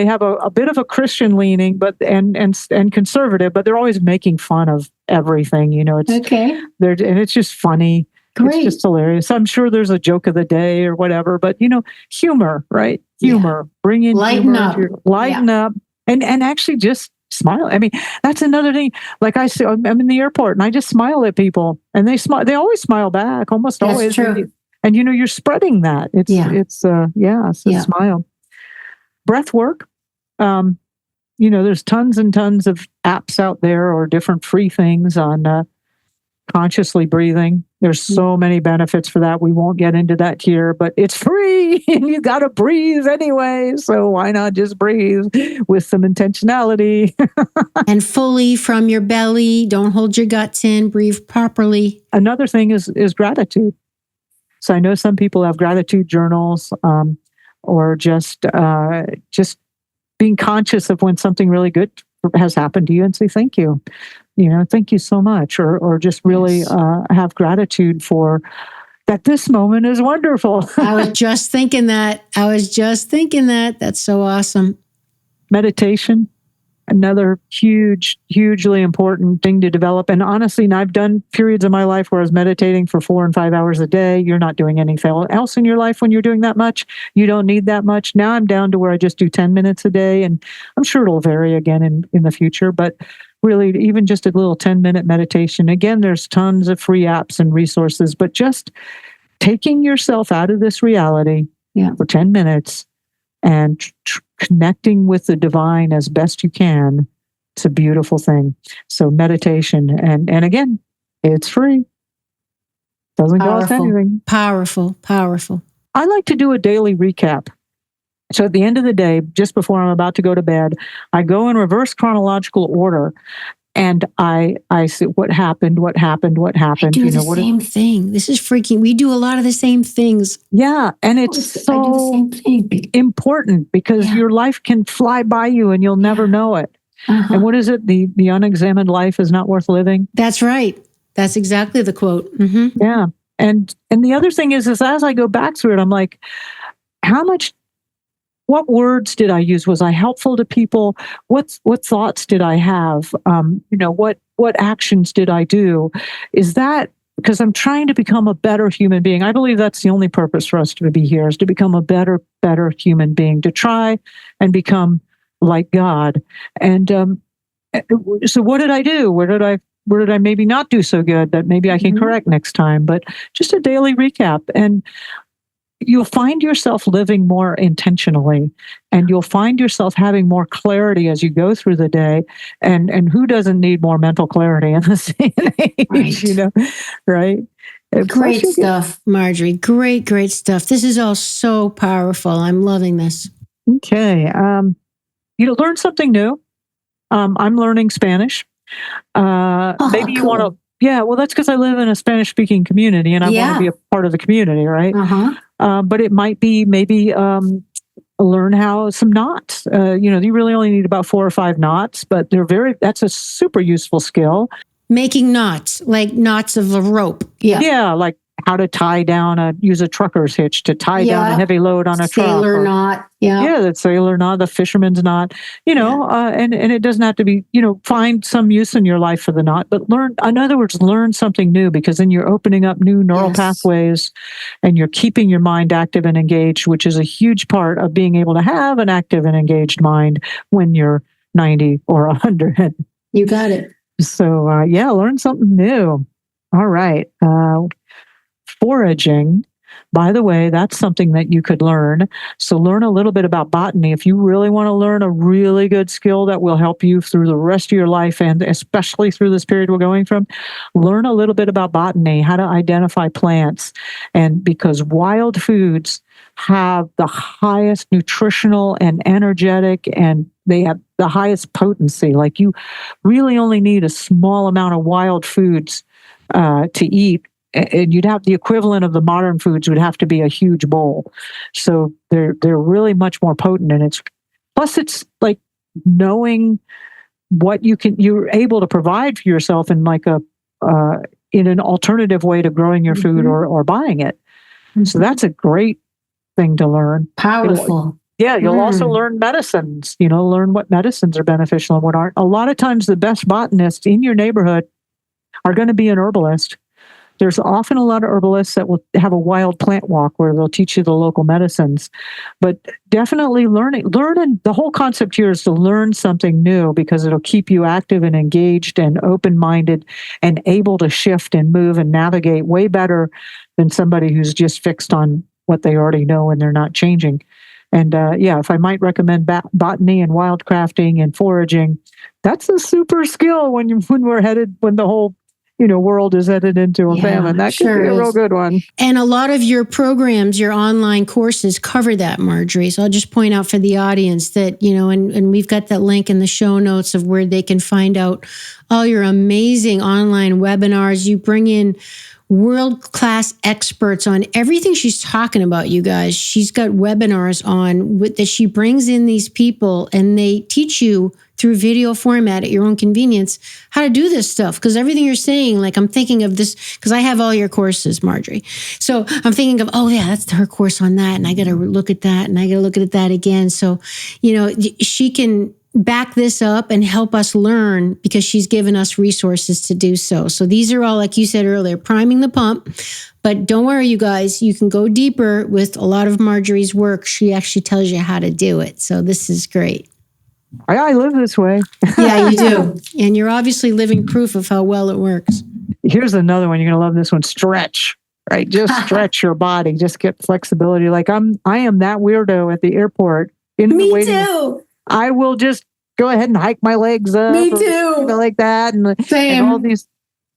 have a bit of a Christian leaning, but and conservative, but they're always making fun of everything. It's okay. And it's just funny. Great. It's just hilarious. I'm sure there's a joke of the day or whatever, but humor, right? Humor. Yeah. Bring in lighten humor, up, lighten up, and actually just smile. I mean, that's another thing. Like I say, I'm in the airport and I just smile at people, and they smile. They always smile back, almost that's always. True. And you're spreading that. So smile. Breath work. There's tons and tons of apps out there or different free things on consciously breathing. There's so many benefits for that. We won't get into that here, but it's free and you got to breathe anyway. So why not just breathe with some intentionality? And fully from your belly. Don't hold your guts in. Breathe properly. Another thing is gratitude. So I know some people have gratitude journals, or just being conscious of when something really good has happened to you and say thank you. Thank you so much, or just really have gratitude for that. This moment is wonderful. I was just thinking that. That's so awesome. Meditation. Another hugely important thing to develop. And honestly, I've done periods of my life where I was meditating for 4 and 5 hours a day. You're not doing anything else in your life when you're doing that much. You don't need that much. Now I'm down to where I just do 10 minutes a day. And I'm sure it'll vary again in the future. But really, even just a little 10-minute meditation. Again, there's tons of free apps and resources. But just taking yourself out of this reality for 10 minutes and connecting with the divine as best you can, it's a beautiful thing. So meditation, and again, it's free. Doesn't cost anything. Powerful. I like to do a daily recap. So at the end of the day, just before I'm about to go to bed, I go in reverse chronological order. And I say, what happened? I do the same thing. This is freaking. We do a lot of the same things. Yeah. And it's so I do the same thing. important because your life can fly by you and you'll never know it. Uh-huh. And what is it? The unexamined life is not worth living. That's right. That's exactly the quote. Mm-hmm. Yeah. And the other thing is as I go back through it, I'm like, what words did I use? Was I helpful to people? What thoughts did I have? What actions did I do? Is that because I'm trying to become a better human being? I believe that's the only purpose for us to be here, is to become a better human being, to try and become like God. And so what did I do? Where did I maybe not do so good that maybe I can correct next time? But just a daily recap. And you'll find yourself living more intentionally, and you'll find yourself having more clarity as you go through the day. And who doesn't need more mental clarity in this day and age, right? Great stuff, Marjory. Great stuff. This is all so powerful. I'm loving this. Okay. Learn something new. I'm learning Spanish. Maybe you want to. Yeah, well, that's because I live in a Spanish-speaking community, and I want to be a part of the community, right? But it might be maybe learn how some knots. You really only need about 4 or 5 knots, but that's a super useful skill. Making knots, like knots of a rope. Yeah, like how to use a trucker's hitch to tie down a heavy load on a truck. Sailor knot. Yeah, the sailor knot, the fisherman's knot, and it doesn't have to be, find some use in your life for the knot, but learn something new, because then you're opening up new neural pathways and you're keeping your mind active and engaged, which is a huge part of being able to have an active and engaged mind when you're 90 or 100. You got it. So, learn something new. All right. Foraging. By the way, that's something that you could learn. So learn a little bit about botany. If you really want to learn a really good skill that will help you through the rest of your life, and especially through this period we're going from, learn a little bit about botany, how to identify plants. And because wild foods have the highest nutritional and energetic, and they have the highest potency. Like, you really only need a small amount of wild foods to eat, and you'd have the equivalent of the modern foods would have to be a huge bowl. So they're really much more potent, and it's like knowing what you're able to provide for yourself in like in an alternative way to growing your food or buying it. So that's a great thing to learn. Powerful. You'll also learn medicines, learn what medicines are beneficial and what aren't. A lot of times the best botanists in your neighborhood are going to be an herbalist. There's often a lot of herbalists that will have a wild plant walk where they'll teach you the local medicines. But definitely learning, the whole concept here is to learn something new, because it'll keep you active and engaged and open-minded and able to shift and move and navigate way better than somebody who's just fixed on what they already know and they're not changing. And if I might recommend botany and wildcrafting and foraging, that's a super skill when the whole world is headed into a famine. That could be a real good one. And a lot of your programs, your online courses cover that, Marjory. So I'll just point out for the audience that, and we've got that link in the show notes of where they can find out all your amazing online webinars. You bring in world-class experts on everything she's talking about, you guys. She's got webinars on that she brings in these people, and they teach you through video format at your own convenience how to do this stuff. Because everything you're saying, like, I'm thinking of this, because I have all your courses, Marjory. So I'm thinking of, that's her course on that, and I got to look at that, and I got to look at that again. So, she can back this up and help us learn, because she's given us resources to do so. So these are all, like you said earlier, priming the pump. But don't worry, you guys, you can go deeper with a lot of Marjory's work. She actually tells you how to do it. So this is great. I live this way. Yeah, you do. And you're obviously living proof of how well it works. Here's another one. You're going to love this one. Stretch. Right? Just stretch your body. Just get flexibility. Like I am that weirdo at the airport. Me too. I will just go ahead and hike my legs up. Me too. Like that. And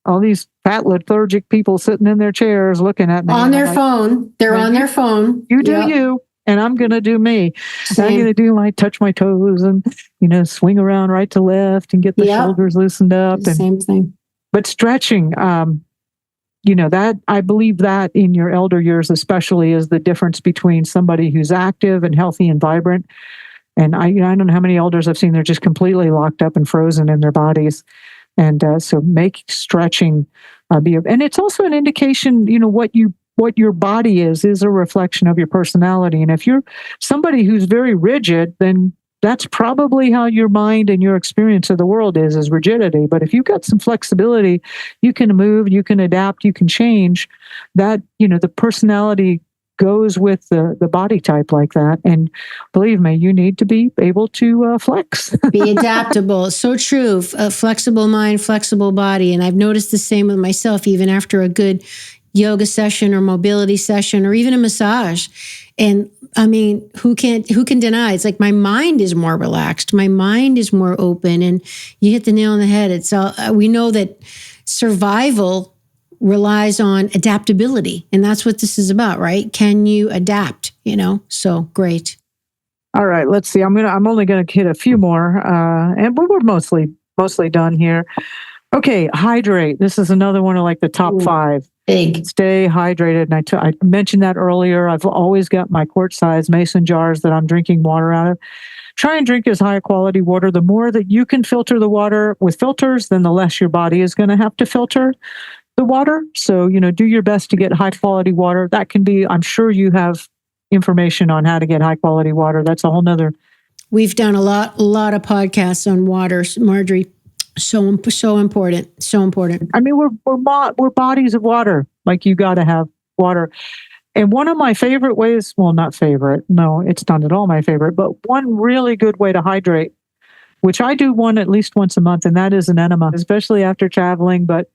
all these fat lethargic people sitting in their chairs looking at me. On their phone. They're on their phone. You do you. And I'm going to do me. I'm going to touch my toes and, swing around right to left and get the shoulders loosened up. Same thing. But stretching, that I believe that in your elder years, especially, is the difference between somebody who's active and healthy and vibrant. And I don't know how many elders I've seen, they're just completely locked up and frozen in their bodies. And so make stretching and it's also an indication, what your body is a reflection of your personality. And if you're somebody who's very rigid, then that's probably how your mind and your experience of the world is rigidity. But if you've got some flexibility, you can move, you can adapt, you can change. That, the personality goes with the body type like that. And believe me, you need to be able to flex. Be adaptable. So true. A flexible mind, flexible body. And I've noticed the same with myself, even after a good yoga session or mobility session or even a massage. And I mean, who can deny? It's like my mind is more relaxed. My mind is more open. And you hit the nail on the head. It's we know that survival relies on adaptability. And that's what this is about, right? Can you adapt? So great. All right, let's see. I'm only gonna hit a few more. And we're mostly done here. Okay, hydrate. This is another one of like the top 5. Big. Stay hydrated. And I mentioned that earlier. I've always got my quart-sized mason jars that I'm drinking water out of. Try and drink as high quality water. The more that you can filter the water with filters, then the less your body is going to have to filter the water. So, do your best to get high quality water. That can be, I'm sure you have information on how to get high quality water. That's a whole nother. We've done a lot of podcasts on water, Marjory. So important. So important. I mean, we're bodies of water. Like, you got to have water. And one of my favorite ways, well, not favorite. No, it's not at all my favorite, but one really good way to hydrate, which I do at least once a month, and that is an enema, especially after traveling. But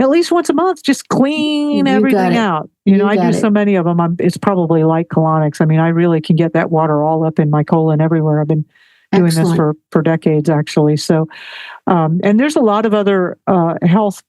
at least once a month, just clean everything out. I do so many of them. It's probably like colonics. I mean, I really can get that water all up in my colon everywhere. I've been doing this for decades, actually. So, and there's a lot of other health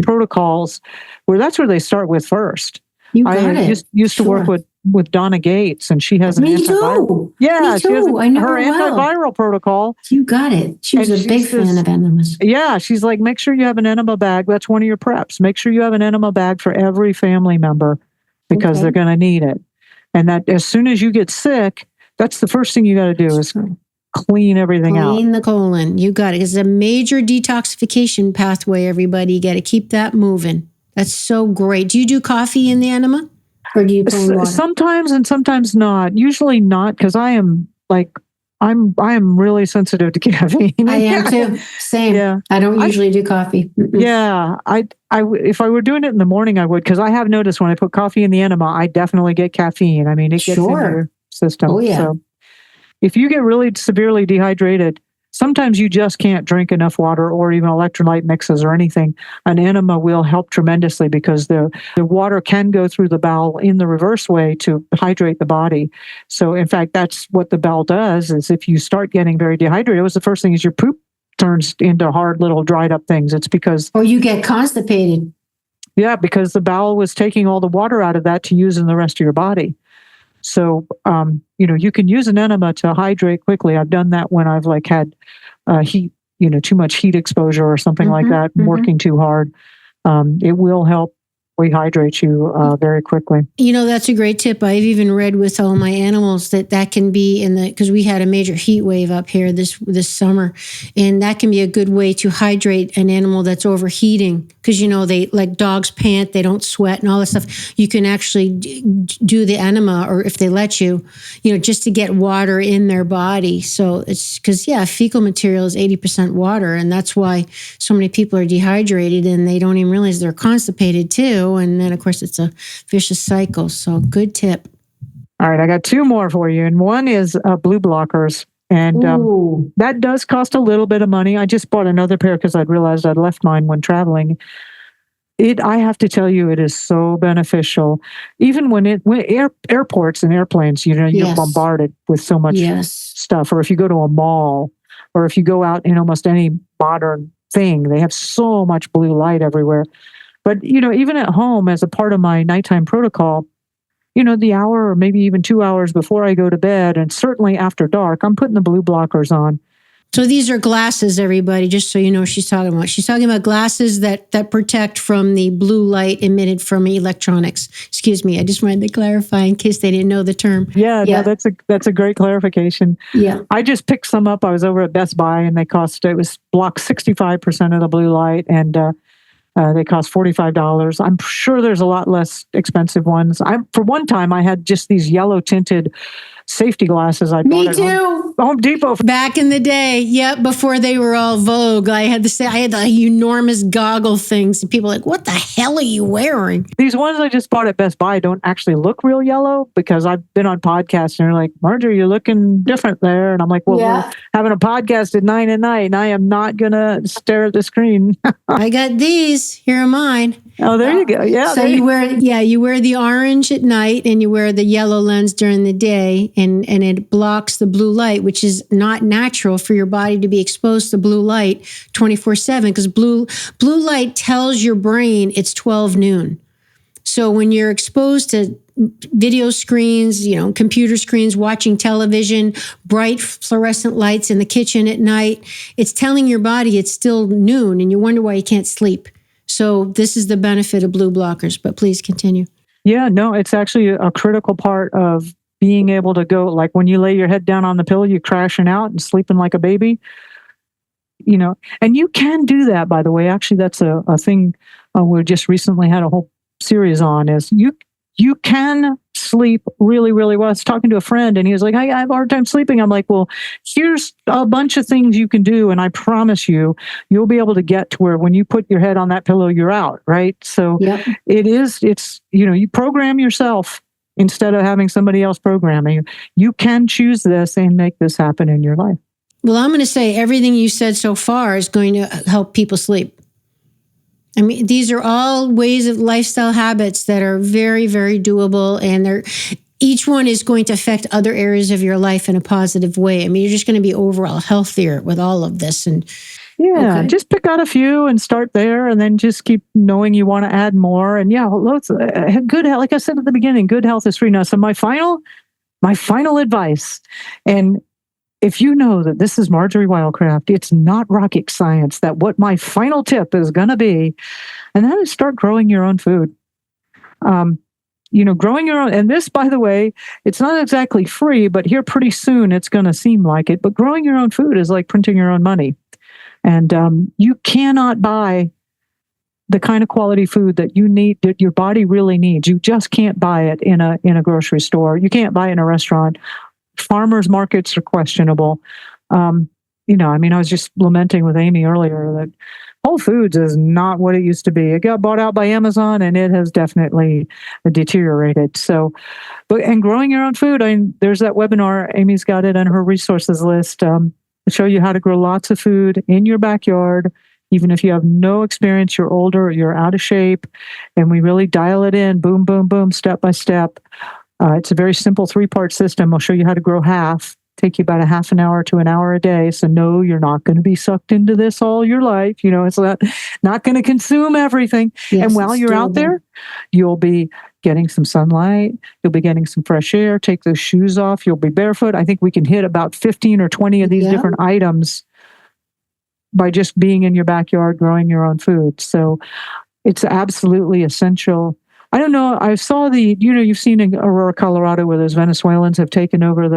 protocols where that's where they start with first. I used to work with Donna Gates, and she has an antiviral. Too. Yeah, she has I know her antiviral protocol. You got it. She was a big fan of enemas. Yeah, she's like, make sure you have an enema bag. That's one of your preps. Make sure you have an enema bag for every family member because they're going to need it. And that as soon as you get sick, that's the first thing you got to do is clean everything out. Clean the colon. You got it. It's a major detoxification pathway, everybody. You got to keep that moving. That's so great. Do you do coffee in the enema? Or do you plain water? Sometimes and sometimes not. Usually not, because I am really sensitive to caffeine. I am too. Same. Yeah. I don't usually do coffee. Yeah. If I were doing it in the morning, I would, because I have noticed when I put coffee in the enema, I definitely get caffeine. I mean, it gets in your system. Oh, yeah. So if you get really severely dehydrated, sometimes you just can't drink enough water or even electrolyte mixes or anything. An enema will help tremendously because the water can go through the bowel in the reverse way to hydrate the body. So in fact, that's what the bowel does, is if you start getting very dehydrated, it was the first thing is your poop turns into hard little dried up things. It's because... Or you get constipated. Yeah, because the bowel was taking all the water out of that to use in the rest of your body. So, you can use an enema to hydrate quickly. I've done that when I've had heat, too much heat exposure or something like that, working too hard. It will help rehydrate you very quickly. That's a great tip. I've even read with all my animals that can be because we had a major heat wave up here this summer, and that can be a good way to hydrate an animal that's overheating. Because, they, like dogs pant, they don't sweat and all that stuff. You can actually do the enema, or if they let you, just to get water in their body. So it's because, fecal material is 80% water. And that's why so many people are dehydrated and they don't even realize they're constipated too. And then, of course, it's a vicious cycle. So good tip. All right. I got two more for you. And one is blue blockers. And that does cost a little bit of money. I just bought another pair because I'd realized I'd left mine when traveling. I have to tell you, it is so beneficial. Even when airports and airplanes, you're bombarded with so much stuff. Or if you go to a mall, or if you go out in almost any modern thing, they have so much blue light everywhere. But, even at home, as a part of my nighttime protocol, the hour or maybe even 2 hours before I go to bed, and certainly after dark, I'm putting the blue blockers on. So these are glasses, everybody, just so you know what she's talking about. She's talking about glasses that protect from the blue light emitted from electronics. Excuse me. I just wanted to clarify in case they didn't know the term. Yeah. No, that's a great clarification. Yeah. I just picked some up. I was over at Best Buy, and it was blocked 65% of the blue light, and they cost $45. I'm sure there's a lot less expensive ones. For one time, I had just these yellow tinted safety glasses I bought at Home Depot. Back in the day, before they were all vogue, I had the enormous goggle things. And people were like, what the hell are you wearing? These ones I just bought at Best Buy don't actually look real yellow, because I've been on podcasts and they're like, Marjory, you're looking different there. And I'm like, well, we're having a podcast at 9 at night, and I am not going to stare at the screen. I got these. Here are mine. Oh, there you go. Yeah. So you wear the orange at night, and you wear the yellow lens during the day, and it blocks the blue light, which is not natural for your body to be exposed to blue light 24/7, because blue light tells your brain it's 12 noon. So when you're exposed to video screens, computer screens, watching television, bright fluorescent lights in the kitchen at night, it's telling your body it's still noon, and you wonder why you can't sleep. So this is the benefit of blue blockers, but please continue. Yeah, no, it's actually a critical part of being able to go, like when you lay your head down on the pillow, you're crashing out and sleeping like a baby, and you can do that, by the way. Actually, that's a thing we just recently had a whole series on, is you can sleep really, really well. I was talking to a friend, and he was like, I have a hard time sleeping. I'm like, well, here's a bunch of things you can do, and I promise you'll be able to get to where when you put your head on that pillow, you're out, right? So it's you program yourself instead of having somebody else programming you. You can choose this and make this happen in your life. Well, I'm going to say everything you said so far is going to help people sleep. I mean, these are all ways of lifestyle habits that are very, very doable, and each one is going to affect other areas of your life in a positive way. I mean, you're just going to be overall healthier with all of this. And just pick out a few and start there, and then just keep knowing you want to add more. And lots good health. Like I said at the beginning, good health is free. Now, so my final advice, and if you know that this is Marjory Wildcraft, it's not rocket science, that what my final tip is going to be, and that is start growing your own food. Growing your own, and this, by the way, it's not exactly free, but here pretty soon it's going to seem like it. But growing your own food is like printing your own money. And you cannot buy the kind of quality food that you need, that your body really needs. You just can't buy it in a grocery store. You can't buy it in a restaurant. Farmers markets are questionable. I was just lamenting with Amy earlier that Whole Foods is not what it used to be. It got bought out by Amazon, and it has definitely deteriorated. So, and growing your own food, there's that webinar. Amy's got it on her resources list. To show you how to grow lots of food in your backyard, even if you have no experience, you're older, you're out of shape, and we really dial it in, boom, boom, boom, step by step. It's a very simple 3-part system. I'll show you how to grow half. Take you about a half an hour to an hour a day. So no, you're not going to be sucked into this all your life. It's not going to consume everything. Yes, and while you're out there, you'll be getting some sunlight. You'll be getting some fresh air. Take those shoes off. You'll be barefoot. I think we can hit about 15 or 20 of these different items by just being in your backyard, growing your own food. So it's absolutely essential. I don't know. I saw you've seen in Aurora, Colorado, where those Venezuelans have taken over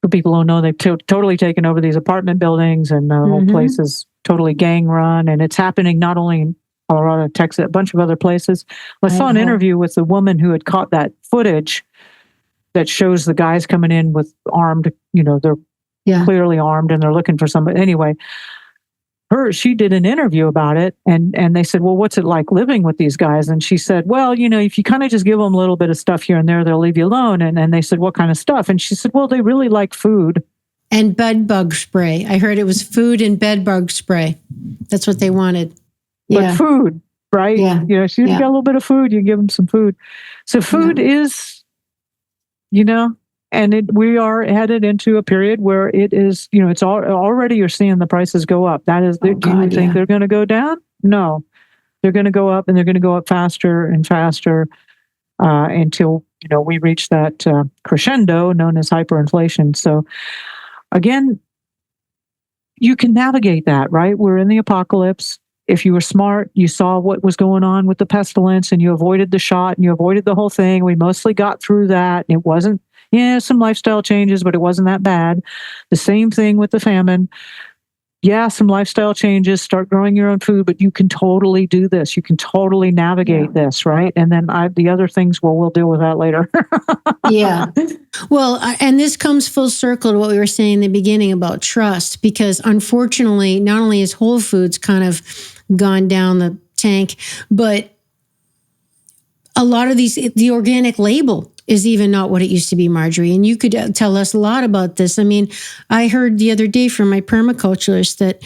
for people who don't know, they've totally taken over these apartment buildings, and the whole place is totally gang run. And it's happening not only in Colorado, Texas, a bunch of other places. I saw an interview with the woman who had caught that footage that shows the guys coming in with armed, they're clearly armed and they're looking for somebody. Anyway, she did an interview about it, and they said, well, what's it like living with these guys? And she said, well, if you kind of just give them a little bit of stuff here and there, they'll leave you alone. And they said, what kind of stuff? And she said, well, they really like food. And bed bug spray. I heard it was food and bed bug spray. That's what they wanted. But food, right? Yeah. So you got a little bit of food, you give them some food. So food is, and we are headed into a period where it is, it's already you're seeing the prices go up. That is, do you think they're going to go down? No, they're going to go up, and they're going to go up faster and faster until, we reach that crescendo known as hyperinflation. So again, you can navigate that, right? We're in the apocalypse. If you were smart, you saw what was going on with the pestilence, and you avoided the shot, and you avoided the whole thing. We mostly got through that. It wasn't, some lifestyle changes, but it wasn't that bad. The same thing with the famine. Some lifestyle changes, start growing your own food, but you can totally do this. You can totally navigate this, right? And then the other things, we'll deal with that later. Well, and this comes full circle to what we were saying in the beginning about trust, because unfortunately, not only has Whole Foods kind of gone down the tank, but a lot of the organic label is even not what it used to be, Marjorie. And you could tell us a lot about this. I mean, I heard the other day from my permaculturist that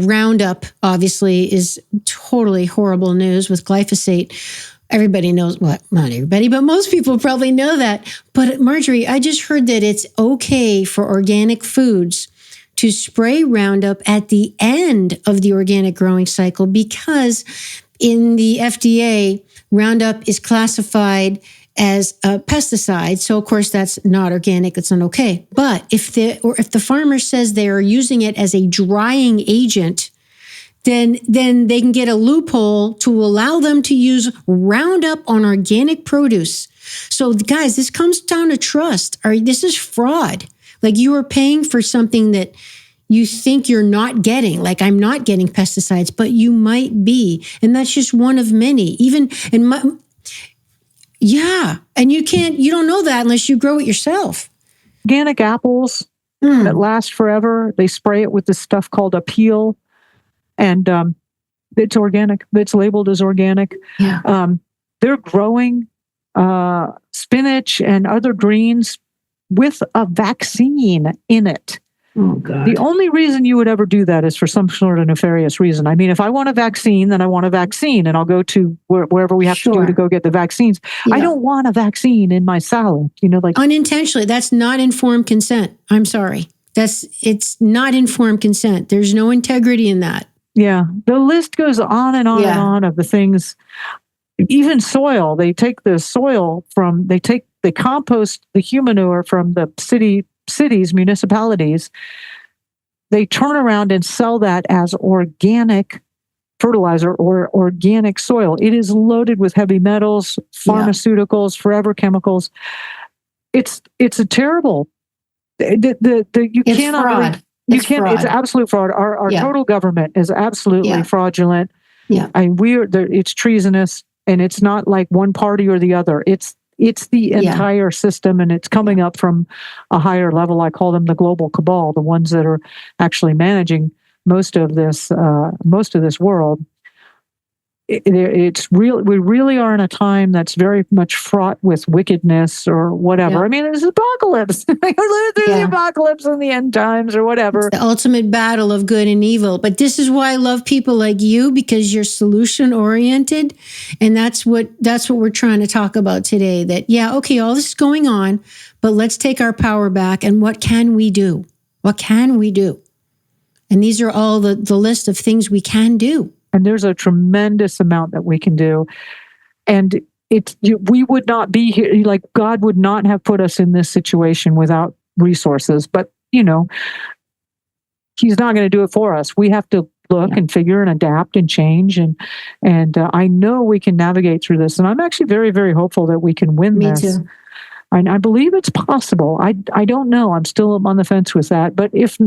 Roundup obviously is totally horrible news with glyphosate. Everybody knows, not everybody, but most people probably know that. But Marjorie, I just heard that it's okay for organic foods to spray Roundup at the end of the organic growing cycle, because in the FDA, Roundup is classified as a pesticide. So, of course, that's not organic. It's not okay. But if the farmer says they are using it as a drying agent, then they can get a loophole to allow them to use Roundup on organic produce. So, guys, this comes down to trust. This is fraud. Like, you are paying for something that you think you're not getting. Like, I'm not getting pesticides, but you might be. And that's just one of many. And you don't know that unless you grow it yourself. Organic apples that last forever, they spray it with this stuff called a peel. And it's organic. It's labeled as organic. They're growing spinach and other greens with a vaccine in it. Oh, God. The only reason you would ever do that is for some sort of nefarious reason. I mean, if I want a vaccine, then I want a vaccine, and I'll go to wherever we have to go get the vaccines. Yeah. I don't want a vaccine in my salad, like unintentionally. That's not informed consent. I'm sorry. It's not informed consent. There's no integrity in that. Yeah. The list goes on and on and on of the things. Even soil, they take the soil they compost the human manure from the cities, municipalities. They turn around and sell that as organic fertilizer or organic soil. It is loaded with heavy metals, pharmaceuticals, forever chemicals. It's a terrible. It's fraud. It's absolute fraud. Our total government is absolutely fraudulent. Yeah, it's treasonous, and it's not like one party or the other. It's the entire system, and it's coming up from a higher level. I call them the global cabal, the ones that are actually managing most of this world. It's real. We really are in a time that's very much fraught with wickedness or whatever. I mean, it's apocalypse. We're living through the apocalypse in the end times or whatever. It's the ultimate battle of good and evil. But this is why I love people like you, because you're solution oriented, and that's what we're trying to talk about today. That all this is going on, but let's take our power back. And what can we do? What can we do? And these are all the list of things we can do. And there's a tremendous amount that we can do. And we would not be here. Like, God would not have put us in this situation without resources. But, He's not going to do it for us. We have to look and figure and adapt and change. And I know we can navigate through this. And I'm actually very, very hopeful that we can win this. Me too. And I believe it's possible. I don't know. I'm still on the fence with that. But if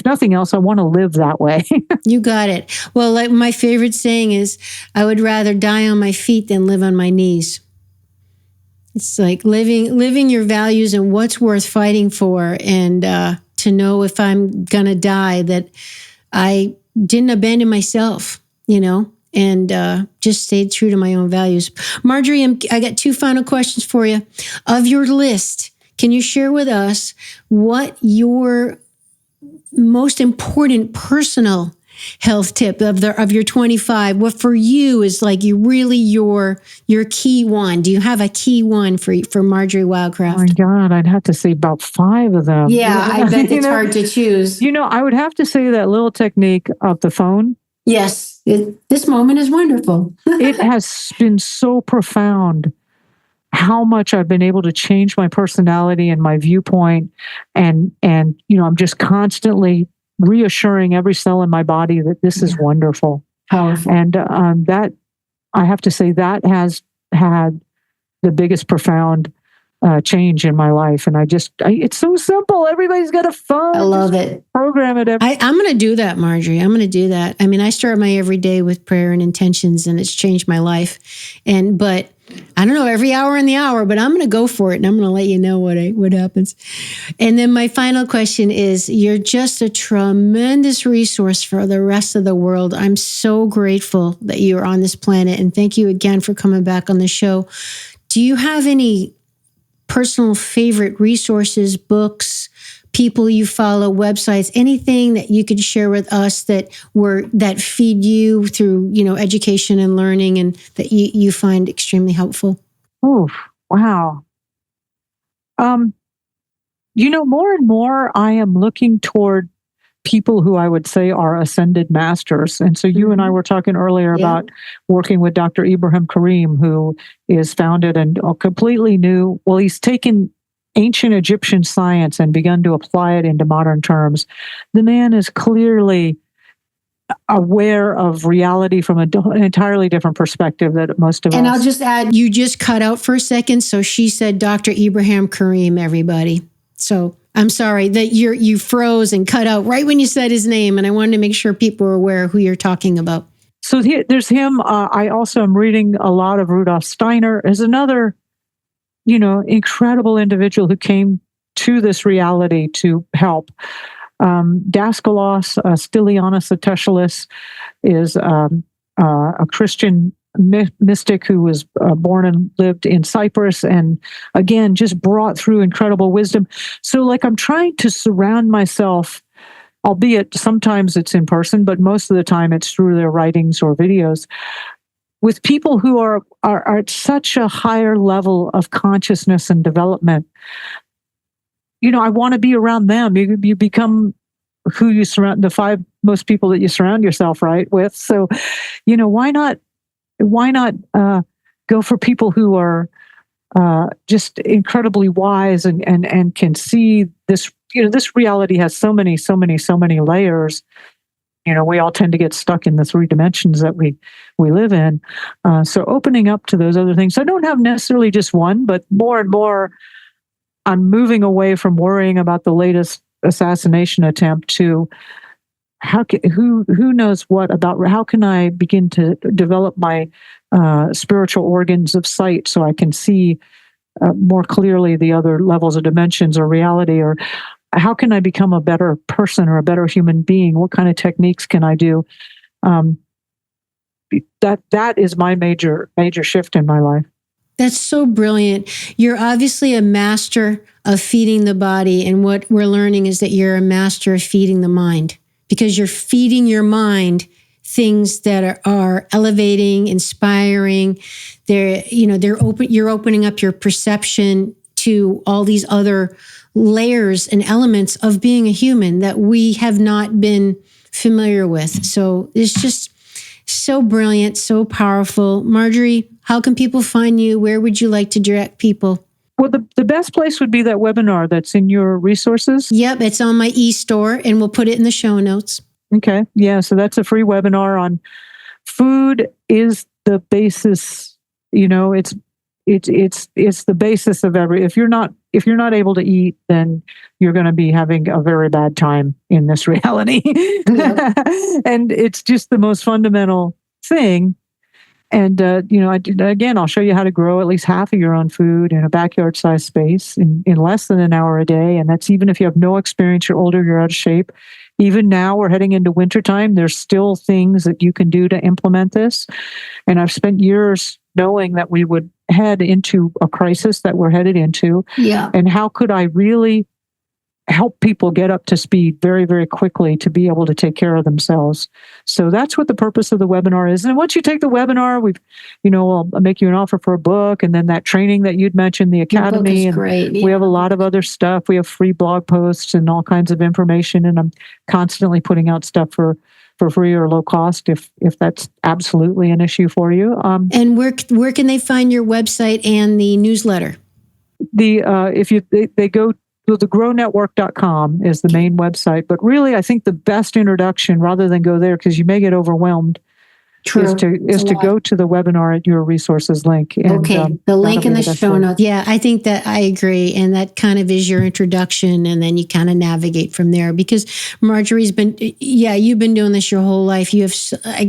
nothing else, I want to live that way. You got it. Well, like my favorite saying is, I would rather die on my feet than live on my knees. It's like living your values and what's worth fighting for, and to know if I'm going to die that I didn't abandon myself, and just stayed true to my own values. Marjory, I got 2 final questions for you. Of your list, can you share with us what your most important personal health tip of your 25, what for you is like your key one? Do you have a key one for Marjory Wildcraft? Oh my God, I'd have to say about 5 of them. Yeah, I bet it's hard to choose. I would have to say that little technique of the phone. Yes, this moment is wonderful. It has been so profound how much I've been able to change my personality and my viewpoint. And I'm just constantly reassuring every cell in my body that this is wonderful. Powerful. And that, I have to say, that has had the biggest profound change in my life. And it's so simple. Everybody's got a phone. I love it. Program it. I'm going to do that, Marjory. I'm going to do that. I mean, I start my every day with prayer and intentions, and it's changed my life. But I don't know, every hour in the hour, but I'm going to go for it, and I'm going to let you know what happens. And then my final question is, you're just a tremendous resource for the rest of the world. I'm so grateful that you're on this planet, and thank you again for coming back on the show. Do you have any personal favorite resources, books, people you follow, websites, anything that you could share with us that feed you through, education and learning, and that you find extremely helpful? Oh, wow. More and more I am looking toward people who I would say are ascended masters. And so you and I were talking earlier about working with Dr. Ibrahim Karim, who is founded and completely new. Well, he's taken ancient Egyptian science and begun to apply it into modern terms. The man is clearly aware of reality from an entirely different perspective that most of us. And I'll just add, you just cut out for a second. So she said Dr. Ibrahim Karim, everybody. So I'm sorry that you froze and cut out right when you said his name. And I wanted to make sure people were aware of who you're talking about. So there's him. I also am reading a lot of Rudolf Steiner as another, incredible individual who came to this reality to help. Daskalos Stylianos Ateshalis is a Christian mystic who was born and lived in Cyprus, and again, just brought through incredible wisdom. So I'm trying to surround myself albeit sometimes it's in person, but most of the time it's through their writings or videos, with people who are at such a higher level of consciousness and development. I want to be around them. You become who you surround, the five most people that you surround yourself with. So, why not go for people who are just incredibly wise and can see this. This reality has so many layers. We all tend to get stuck in the three dimensions that we live in. So opening up to those other things. I don't have necessarily just one, but more and more, I'm moving away from worrying about the latest assassination attempt to who knows what about how can I begin to develop my spiritual organs of sight so I can see more clearly the other levels of dimensions or reality, or how can I become a better person or a better human being? What kind of techniques can I do? That is my major shift in my life. That's so brilliant. You're obviously a master of feeding the body. And what we're learning is that you're a master of feeding the mind, because you're feeding your mind things that are elevating, inspiring. You're opening up your perception to all these other layers and elements of being a human that we have not been familiar with. So it's just so brilliant, so powerful. Marjory, how can people find you? Where would you like to direct people? Well, the best place would be that webinar that's in your resources. Yep, it's on my e-store, and we'll put it in the show notes. Okay. Yeah, so that's a free webinar on food is the basis, it's the basis of if you're not able to eat, then you're going to be having a very bad time in this reality. Yep. And it's just the most fundamental thing. And, I'll show you how to grow at least half of your own food in a backyard sized space in less than an hour a day. And that's even if you have no experience, you're older, you're out of shape. Even now we're heading into wintertime. There's still things that you can do to implement this. And I've spent years knowing that we would head into a crisis that we're headed into. Yeah. And how could I really help people get up to speed very, very quickly to be able to take care of themselves? So that's what the purpose of the webinar is. And once you take the webinar, I'll make you an offer for a book, and then that training that you'd mentioned, the academy. And great. Yeah. We have a lot of other stuff. We have free blog posts and all kinds of information. And I'm constantly putting out stuff for free or low cost if that's absolutely an issue for you. And where can they find your website and the newsletter? They go to thegrownetwork.com is the main website. But really, I think the best introduction, rather than go there because you may get overwhelmed, is to go to the webinar at your resources link. And, the link in the show notes. Yeah, I think that I agree. And that kind of is your introduction. And then you kind of navigate from there, because Marjory's you've been doing this your whole life. You have,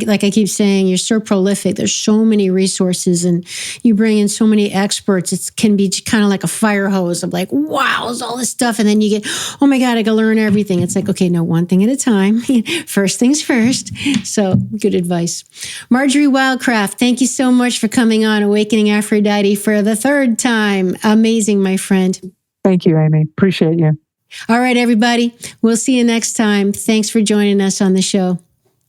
like I keep saying, you're so prolific. There's so many resources and you bring in so many experts. It can be kind of like a fire hose of like, wow, there's all this stuff. And then you get, oh my God, I got to learn everything. It's like, okay, no, one thing at a time. First things first. So good advice. Marjory Wildcraft, thank you so much for coming on Awakening Aphrodite for the third time. Amazing, my friend. Thank you, Amy. Appreciate you. All right, everybody. We'll see you next time. Thanks for joining us on the show.